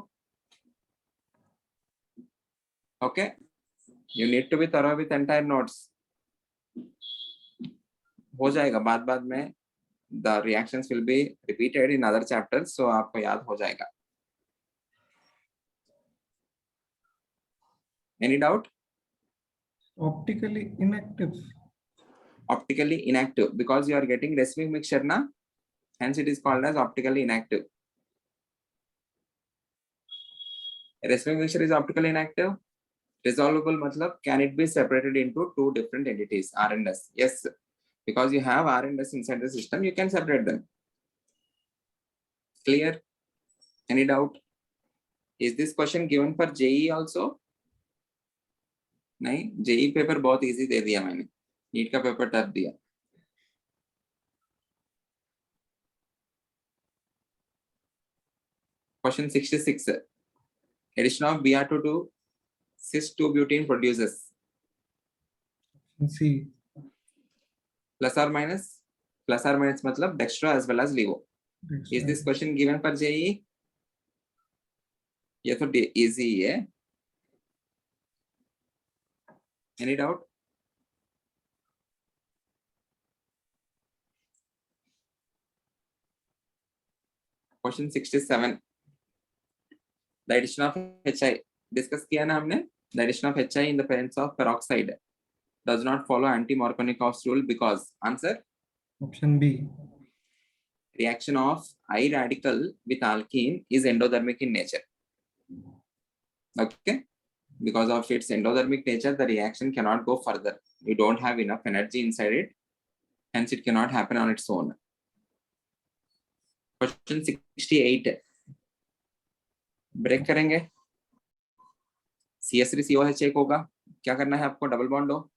Okay, you need to be thorough with entire notes. हो जाएगा बाद में. The reactions will be repeated in other chapters, so आपको याद हो जाएगा. Any doubt? Optically inactive. Optically inactive because you are getting racemic mixture na, hence it is called as optically inactive. racemic mixture is optically inactive. Resolvable matlab can it be separated into two different entities, R and S? Yes, because you have R and S inside the system, you can separate them. Clear? Any doubt? Is this question given for JEE also? नहीं, JEE paper बहुत easy दे दिया मैंने, NEET का paper tough दिया. Question 66. Addition of Br to cis-2-butene produces C. plus or minus मतलब dextro as well as levo. Is this question given for JEE? ये तो easy है. Any doubt? Question 67. The addition of HI. Discuss किया ना हमने. The addition of HI in the presence of peroxide does not follow anti-Markovnikov's rule because answer. Option B. Reaction of I radical with alkene is endothermic in nature. Okay, because of its endothermic nature, the reaction cannot go further. You don't have enough energy inside it, hence it cannot happen on its own. Question 68. Break करेंगे. CH3COH एक होगा. क्या करना है आपको? Double bond हो,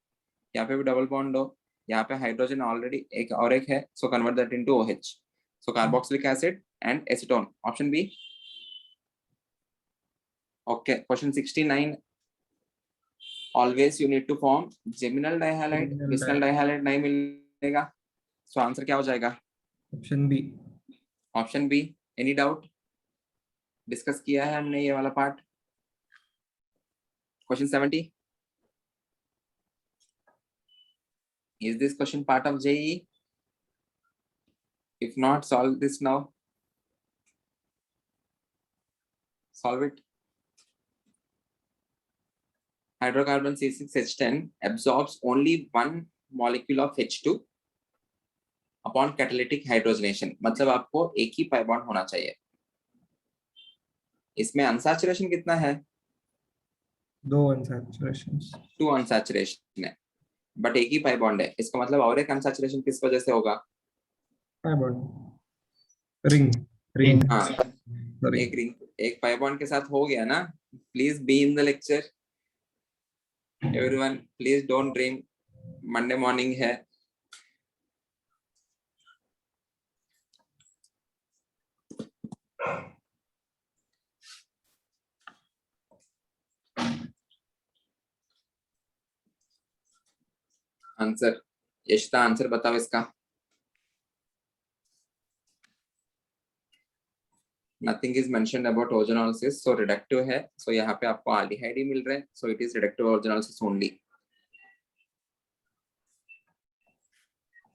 यहाँ पे भी डबल बॉन्ड हो, यहाँ पे हाइड्रोजन ऑलरेडी एक और एक है, so convert that into OH. So carboxylic acid and acetone. Option B. Okay. Question 69. Always you need to form geminal dihalide. Bisphenol dihalide नहीं मिलेगा. So answer क्या हो जाएगा? Option B. Option B. Any doubt? Discuss किया है हमने ये वाला part. Question 70. Is this question part of JEE? If not, solve this now. Solve it. Hydrocarbon C6H10 absorbs only one molecule of H2 upon catalytic hydrogenation. मतलब आपको एक ही pi bond होना चाहिए. इसमें unsaturation कितना है? 2 unsaturations. 2 unsaturation है, but एक ही pi bond है. इसका मतलब और एक unsaturation किस वजह से होगा? Pi bond. Ring. हाँ, Sorry. एक रिंग एक pi bond के साथ हो गया ना. Please be in the lecture. Everyone, please don't dream. Monday morning है. आंसर यशिता, आंसर बताओ इसका. Nothing is mentioned about organolysis, so reductive है. So यहाँ पे आपको aldehyde ही मिल रहे हैं, so it is reductive organolysis only.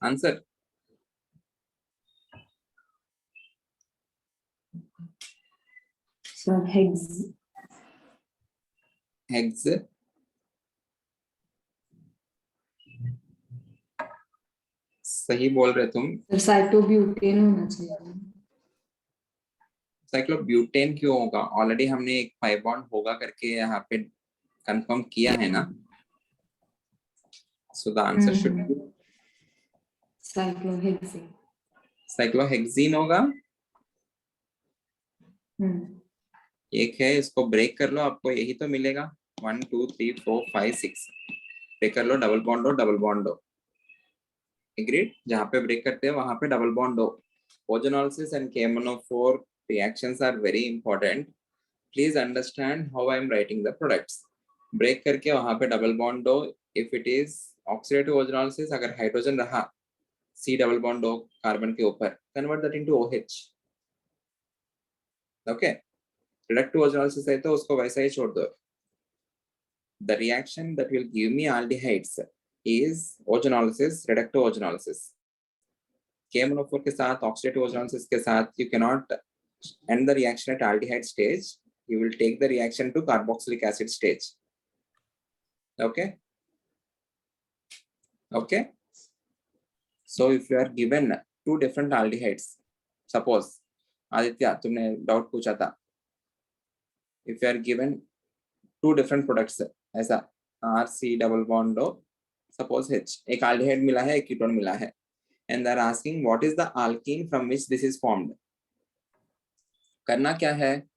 Answer. So Hex. सही बोल रहे तुम. साइक्लोब्यूटेन होना चाहिए. साइक्लोब्यूटेन क्यों होगा? ऑलरेडी हमने एक pi bond होगा करके यहाँ पे कंफर्म किया है ना. So the answer should be cyclohexane. Cyclohexene होगा. एक है, इसको ब्रेक कर लो, आपको यही तो मिलेगा. 1 2 3 4 5 6 ब्रेक कर लो. डबल बॉन्ड हो, डबल बॉन्ड हो. एग्रीड. जहाँ पे ब्रेक करते हैं वहां पे डबल बॉन्ड हो. Organolysis and KMnO4 reactions are very important. Please understand how I am writing the products. Break करके वहां पे डबल बॉन्ड हो. If it is oxidative organolysis, अगर हाइड्रोजन रहा, C डबल बॉन्ड हो कार्बन के ऊपर, convert that into OH. Okay. Reductive organolysis है तो उसको वैसा ही छोड़ दो. The reaction that will give me aldehydes is organolysis, reductive organolysis. KMnO4 के साथ oxidative organolysis के साथ you cannot end the reaction at aldehyde stage. You will take the reaction to carboxylic acid stage. Okay. Okay. So if you are given two different aldehydes, suppose Aditya तुमने doubt पूछा था, if you are given two different products ऐसा R C double bond O, suppose H, एक aldehyde मिला है, एक ketone मिला है, and they are asking what is the alkene from which this is formed. करना क्या है?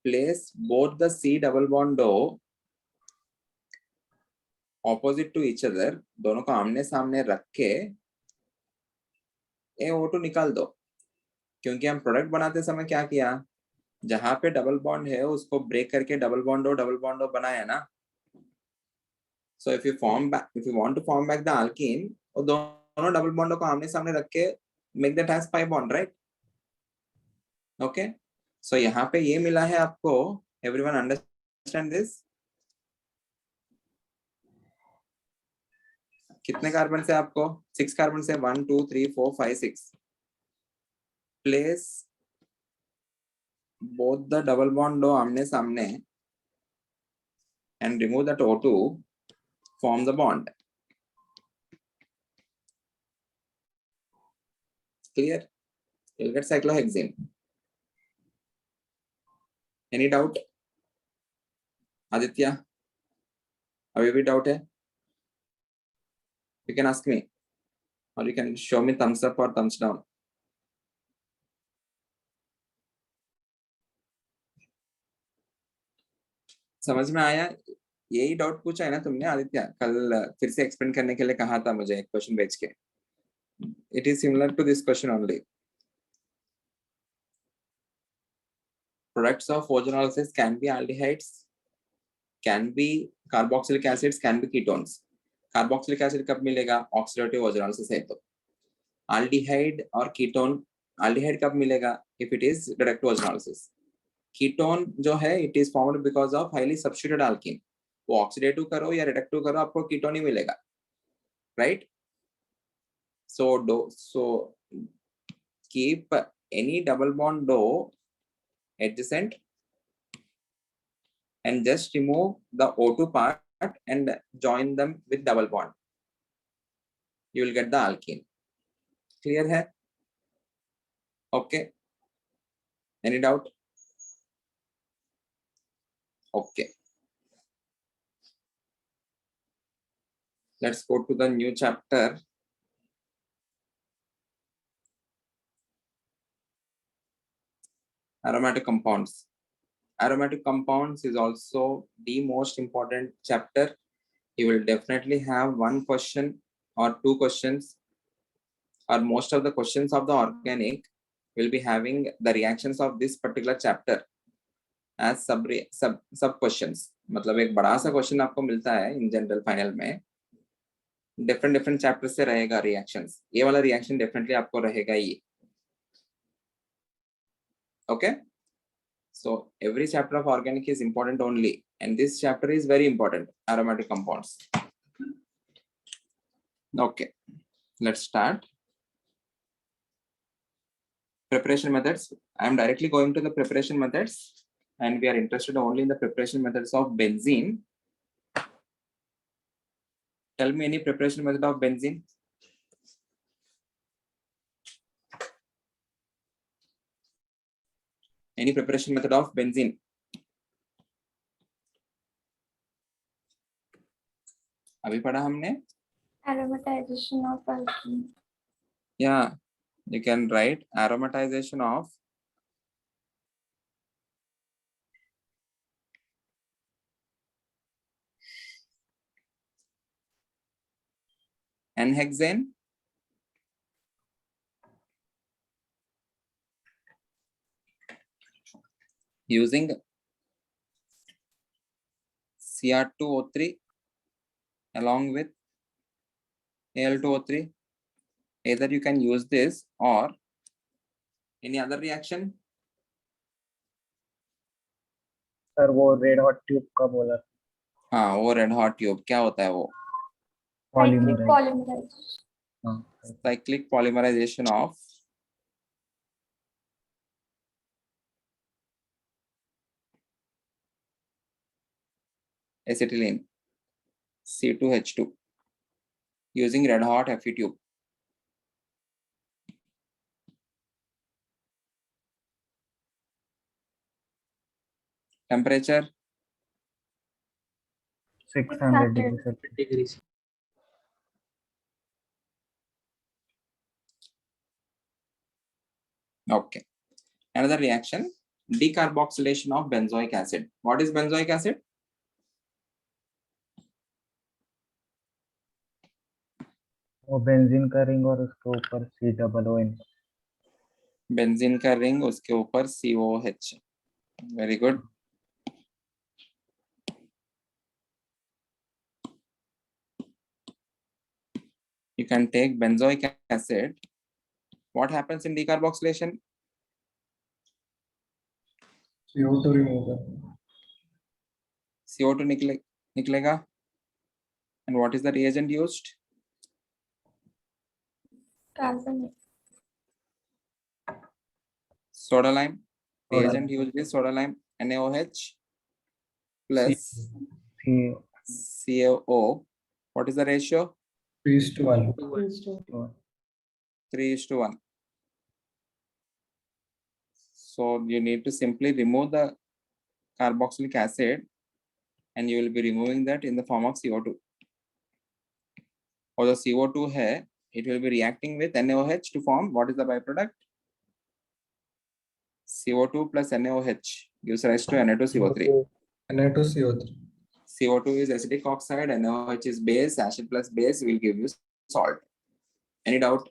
Place both the C double bond O opposite to each other, दोनों को आमने सामने रख के ये O2 निकाल दो, क्योंकि हम प्रोडक्ट बनाते समय क्या किया, जहां पे डबल बॉन्ड है उसको ब्रेक करके डबल बॉन्ड O बनाया ना. So if you want to form back the alkene, वो दोनों डबल बॉन्ड को आमने सामने रख के make that as pi bond, right? Okay. So यहाँ पे ये मिला है आपको. Everyone understand this? कितने कार्बन से आपको? 6 कार्बन से 1 2 3 4 5 6. Place both the double bond आमने सामने and remove that O2. Form the bond. Clear? You'll get cyclohexane. Any doubt? Aditya? अभी भी doubt है? You can ask me, or you can show me thumbs up or thumbs down. समझ में आया? यही doubt पूछा है ना तुमने आदित्य, कल फिर से एक्सप्लेन करने के लिए कहा था मुझे एक क्वेश्चन भेज के. It is similar to this question only. Products of ozonolysis can be aldehydes, can be carboxylic acids, can be ketones. Carboxylic acid कब मिलेगा? Oxidative ozonolysis है तो. Aldehyde और ketone, aldehyde कब मिलेगा? If it is direct ozonolysis. Ketone जो है it is formed because of highly substituted alkene. वो ऑक्सीडेटिव करो या रिडक्टिव करो आपको कीटोन ही मिलेगा, right? So keep any double bond adjacent and just remove the O2 part and join them with double bond. You will get the alkene. Clear है? Okay. Any doubt? Okay. Let's go to the new chapter. Aromatic compounds. Aromatic compounds is also the most important chapter. You will definitely have one question or two questions, or most of the questions of the organic will be having the reactions of this particular chapter as sub questions. मतलब एक बड़ा सा question आपको मिलता है in general final में, different chapter से रहेगा रिएक्शंस. ये वाला रिएक्शन डेफिनेटली आपको रहेगा ही. Okay, so every chapter of organic is important only, and this chapter is very important, aromatic compounds. Okay, let's start. Preparation methods. I am directly going to the preparation methods, and we are interested only in the preparation methods of benzene. Tell me any preparation method of benzene. Any preparation method of benzene? अभी पढ़ा हमने. Aromatization of alkene. Yeah, you can write aromatization of N-hexane, using Cr2O3 along with Al2O3. Either you can use this or any other reaction. Sir वो red hot tube का बोला. हाँ, वो red hot tube क्या होता है वो? Cyclic polymerise. polymerization. Cyclic polymerization of acetylene C2H2 using red hot Fe tube. Temperature 600 degrees Celsius. degrees. Okay. Another reaction, decarboxylation of benzoic acid. What is benzoic acid? वो benzene का ring और उसके ऊपर COON. Benzene का ring, उसके ऊपर COH. Very good. You can take benzoic acid. What happens in decarboxylation? CO2 remove करना। CO2 निकलेगा. And what is the reagent used? Carbonate. Soda lime. Soda Reagent used is soda lime, NaOH plus CaO. What is the ratio? 3:1. 3:1. So you need to simply remove the carboxylic acid and you will be removing that in the form of CO2. Or the CO2 hai, it will be reacting with NaOH to form what is the byproduct? CO2 plus NaOH gives rise to Na2CO3. Na2CO3. CO2 is acidic oxide, NaOH is base, acid plus base will give you salt. Any doubt?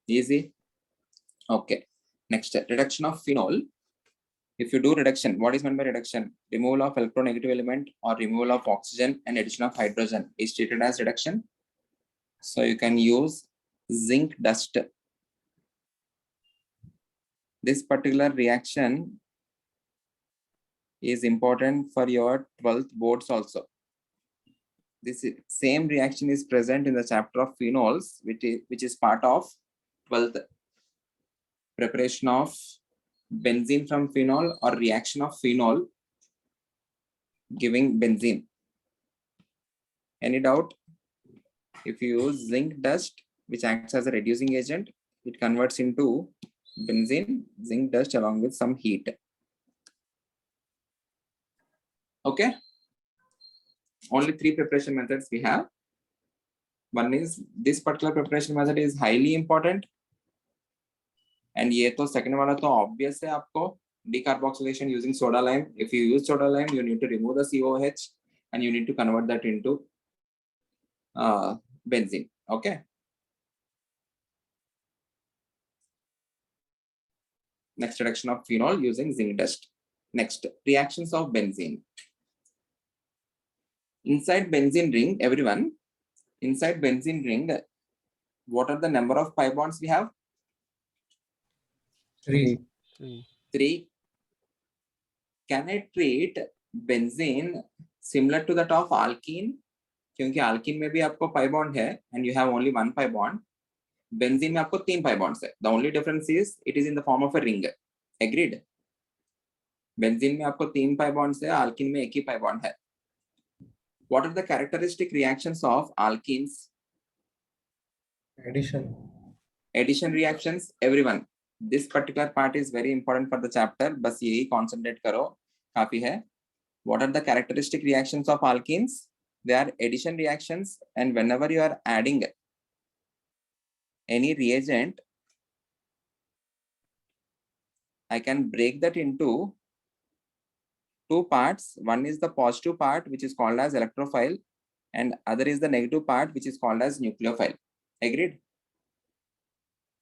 Easy? Okay. Next, reduction of phenol. If you do reduction, what is meant by reduction? Removal of electronegative element or removal of oxygen and addition of hydrogen is treated as reduction. So you can use zinc dust. This particular reaction is important for your 12th boards also. This same reaction is present in the chapter of phenols, which is part of 12th. Preparation of benzene from phenol or reaction of phenol giving benzene. Any doubt? If you use zinc dust, which acts as a reducing agent, it converts into benzene, zinc dust along with some heat. Okay. Only 3 preparation methods we have. One is this particular preparation method is highly important. And ये तो second वाला तो obvious है आपको, decarboxylation using soda lime. If you use soda lime, you need to remove the COH and you need to convert that into benzene. Okay. Next, reduction of phenol using zinc dust. Next, reactions of benzene. Inside benzene ring, everyone, inside benzene ring, what are the number of pi bonds we have? 3. 3. Can I treat benzene similar to that of alkene? क्योंकि alkene में भी आपको pi bond है and you have only 1 pi bond. Benzene में आपको 3 pi bonds है. The only difference is it is in the form of a ring. Agreed? Benzene में आपको 3 pi bonds है, alkene में 1 ही pi bond है. What are the characteristic reactions of alkenes? Addition. Addition reactions, everyone. This particular part is very important for the chapter. बस यही concentrate करो, काफी है. What are the characteristic reactions of alkenes? They are addition reactions, and whenever you are adding any reagent, I can break that into 2 parts. One is the positive part, which is called as electrophile, and other is the negative part, which is called as nucleophile. Agreed?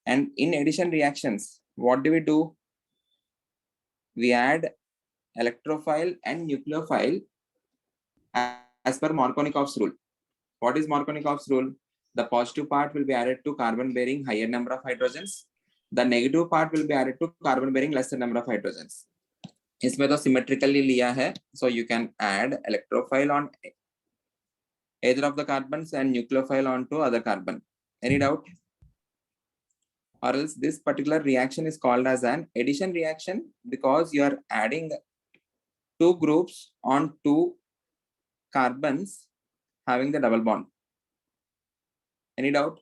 And in addition reactions, what do? We add electrophile and nucleophile as per Markovnikov's rule. What is Markovnikov's rule? The positive part will be added to carbon bearing higher number of hydrogens. The negative part will be added to carbon bearing lesser number of hydrogens. इसमें तो symmetrically लिया है, so you can add electrophile on either of the carbons and nucleophile onto other carbon. Any doubt? Or else this particular reaction is called as an addition reaction because you are adding 2 groups on 2 carbons having the double bond. Any doubt?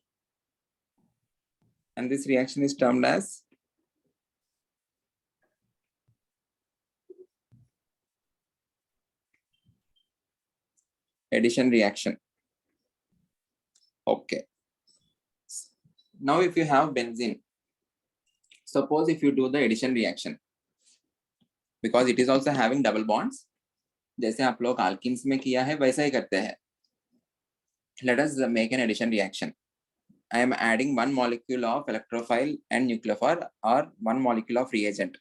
And this reaction is termed as addition reaction. Okay. Now if you have benzene, suppose if you do the addition reaction, because it is also having double bonds, जैसे आप लोग alkenes में किया है वैसा ही करते हैं. Let us make an addition reaction. I am adding one molecule of electrophile and nucleophile or one molecule of reagent.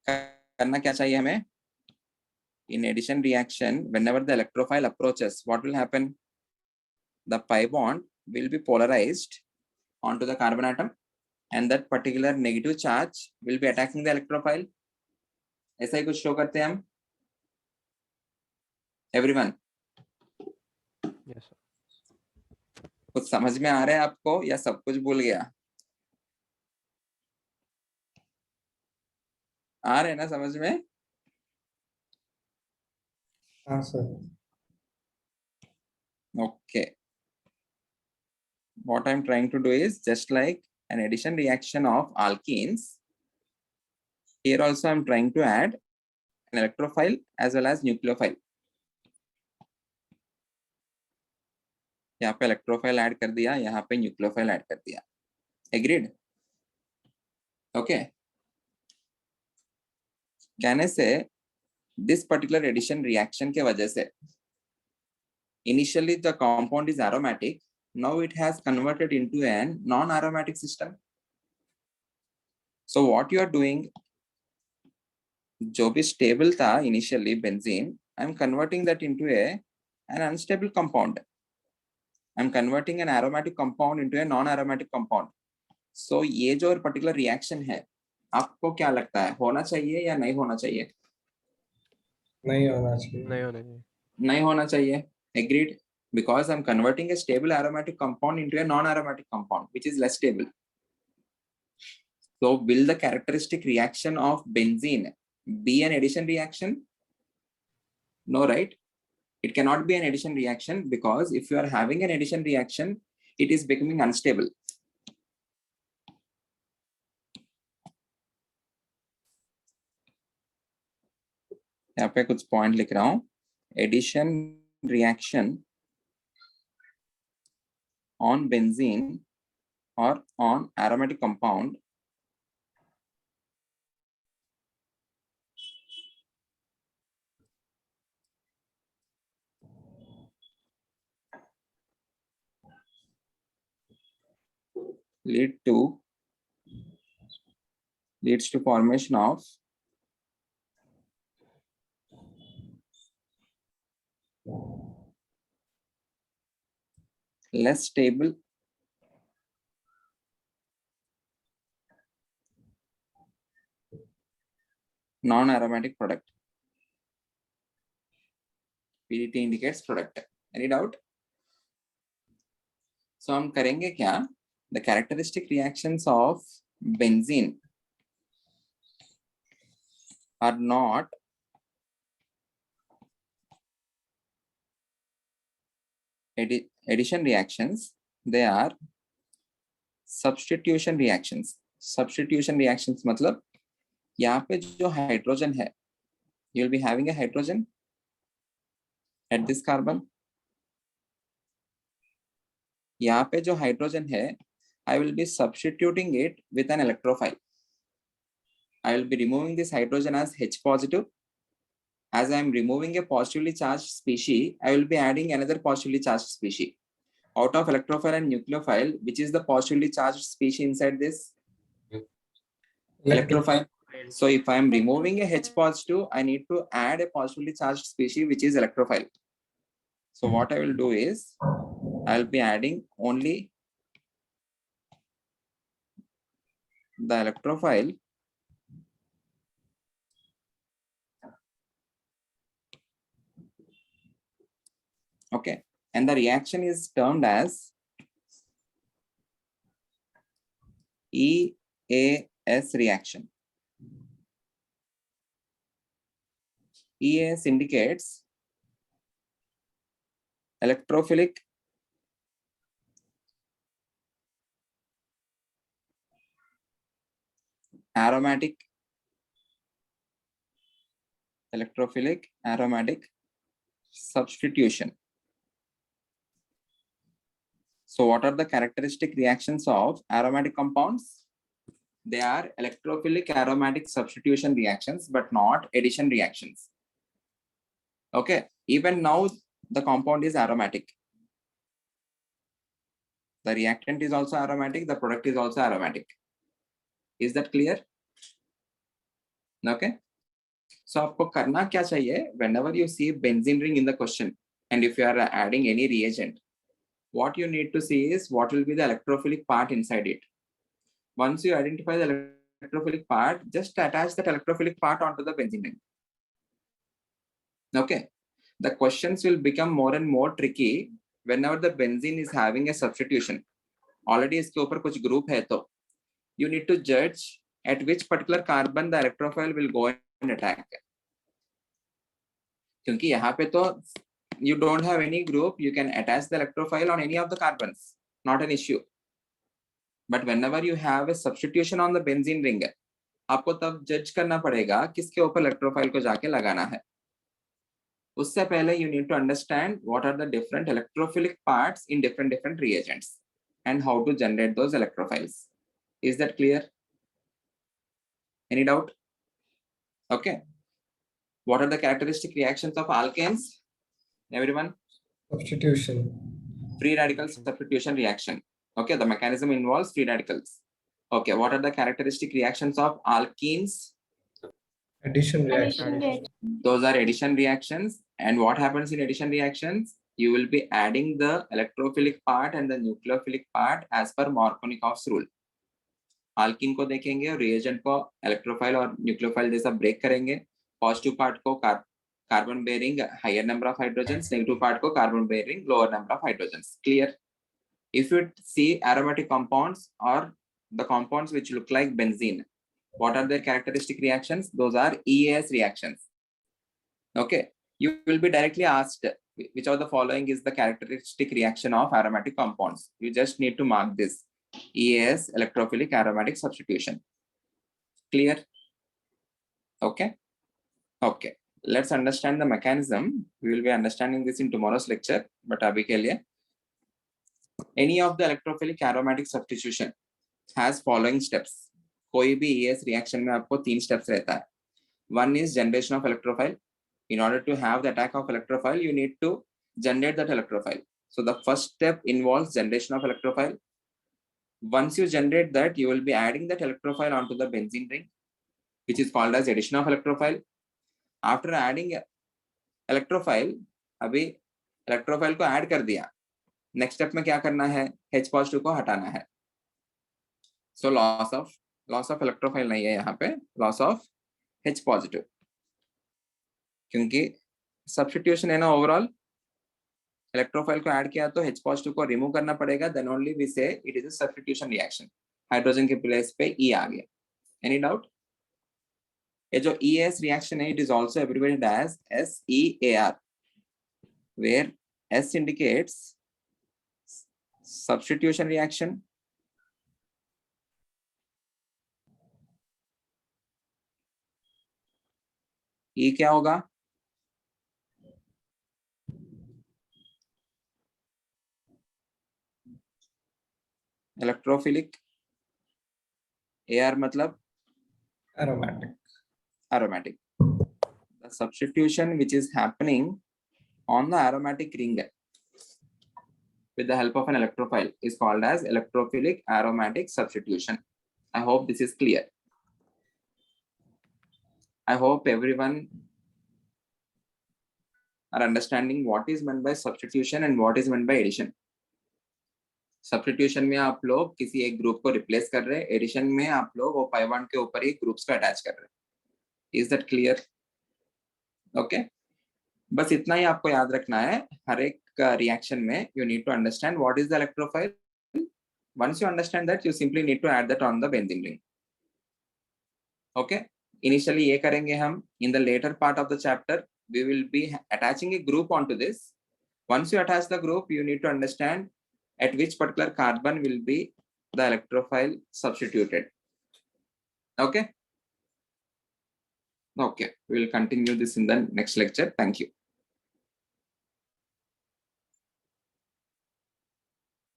करना क्या चाहिए हमें? In addition reaction, whenever the electrophile approaches, what will happen? The pi bond will be polarized onto the carbon atom, and that particular negative charge will be attacking the electrophile. ऐसा ही कुछ show करते हैं हम. Everyone, Yes, sir. कुछ समझ में आ रहा है आपको या सब कुछ भूल गया? आ रहे हैं ना समझ में? हाँ sir. Okay. What I'm trying to do is just like an addition reaction of alkenes. Here also I'm trying to add an electrophile as well as nucleophile. यहाँ पे electrophile add कर दिया, यहाँ पे nucleophile add कर दिया. Agreed? Okay. कहने से this particular addition reaction के वजह से initially the compound is aromatic. Now it has converted into an non-aromatic system. So what you are doing, जो भी stable था initially benzene, I'm converting that into an unstable compound. I'm converting an aromatic compound into a non-aromatic compound. So ये जो particular reaction है, आपको क्या लगता है होना चाहिए या नहीं होना चाहिए? नहीं होना चाहिए. नहीं होना चाहिए. नहीं होना चाहिए. Agreed? Because I'm converting a stable aromatic compound into a non-aromatic compound, which is less stable. So will the characteristic reaction of benzene be an addition reaction? No, right? It cannot be an addition reaction because if you are having an addition reaction, it is becoming unstable. यहाँ पे कुछ point लिख रहा हूँ. Addition reaction on benzene or on aromatic compound leads to formation of less stable non-aromatic product. PDT indicates product. Any doubt? So हम करेंगे क्या? The characteristic reactions of benzene are not addition reactions, they are substitution reactions. Substitution reactions मतलब यहाँ पे जो hydrogen है, you will be having a hydrogen at this carbon. यहाँ पे जो हाइड्रोजन है, I will be substituting it with an electrophile. I will be removing this hydrogen as H positive. As I am removing a positively charged species, I will be adding another positively charged species. Out of electrophile and nucleophile, which is the positively charged species inside this? Electrophile. So if I am removing a H positive, I need to add a positively charged species, which is electrophile. So what I will do is, I will be adding only the electrophile okay, and the reaction is termed as EAS reaction. EAS indicates electrophilic aromatic substitution. So what are the characteristic reactions of aromatic compounds? They are electrophilic aromatic substitution reactions, but not addition reactions. Okay, even now the compound is aromatic. The reactant is also aromatic, the product is also aromatic. Is that clear? Okay. So आपको करना क्या चाहिए? Whenever you see benzene ring in the question, and if you are adding any reagent, what you need to see is what will be the electrophilic part inside it. Once you identify the electrophilic part, just attach that electrophilic part onto the benzene ring. Okay. The questions will become more and more tricky whenever the benzene is having a substitution. Already इसके ऊपर कुछ group है तो you need to judge at which particular carbon the electrophile will go and attack. क्योंकि यहाँ पे तो you don't have any group, you can attach the electrophile on any of the carbons, not an issue. But whenever you have a substitution on the benzene ring, आपको तब judge करना पड़ेगा किसके ऊपर electrophile को जाके लगाना है. उससे पहले you need to understand what are the different electrophilic parts in different reagents and how to generate those electrophiles. Is that clear? Any doubt? Okay. What are the characteristic reactions of alkanes? Everyone? Substitution. Free radical substitution reaction. Okay, the mechanism involves free radicals. Okay, what are the characteristic reactions of alkenes? Addition reaction. Addition reaction. Those are addition reactions. And what happens in addition reactions? You will be adding the electrophilic part and the nucleophilic part as per Markovnikov's rule. Alkene को देखेंगे और reagent को electrophile और nucleophile जैसा break करेंगे. Positive part को carbon bearing higher number of hydrogens, negative part को carbon bearing lower number of hydrogens. Clear? If you see aromatic compounds or the compounds which look like benzene, what are their characteristic reactions? Those are EAS reactions. Okay, you will be directly asked which of the following is the characteristic reaction of aromatic compounds. You just need to mark this EAS, electrophilic aromatic substitution. Clear? Okay. Okay, let's understand the mechanism. We will be understanding this in tomorrow's lecture, but abhi ke liye, any of the electrophilic aromatic substitution has following steps. कोई भी EAS reaction में आपको 3 steps रहता है. One is generation of electrophile. In order to have the attack of electrophile, you need to generate that electrophile. So the first step involves generation of electrophile. Once you generate that, you will be adding that electrophile onto the benzene ring, which is called as addition of electrophile. After adding electrophile, अभी electrophile को add कर दिया. Next step में क्या करना है? H positive को हटाना है. So loss of electrophile नहीं है यहाँ पे, loss of H positive. क्योंकि substitution है ना overall, electrophile को add किया तो H positive को remove करना पड़ेगा. Then only we say it is a substitution reaction. Hydrogen के place पे E आ गया. Any doubt? ये जो EAS reaction है, it is also abbreviated as SEAR, where S indicates substitution reaction, E क्या होगा? Electrophilic. AR मतलब aromatic. The substitution which is happening on the aromatic ring with the help of an electrophile is called as electrophilic aromatic substitution. I hope this is clear. I hope everyone are understanding what is meant by substitution and what is meant by addition. Substitution में आप लोग किसी एक group को replace कर रहे हैं, addition में आप लोग वो पाई बॉन्ड के ऊपर ही ग्रुप्स को अटैच कर रहे हैं. Is that clear? Okay. बस इतना ही आपको याद रखना है. हर एक रिएक्शन में you need to understand what is the electrophile. Once you understand that, you simply need to add that on the benzene ring. Okay. Initially ये करेंगे हम. In the later part of the chapter, we will be attaching a group onto this. Once you attach the group, you need to understand at which particular carbon will be the electrophile substituted. Okay. Okay, we will continue this in the next lecture. Thank you.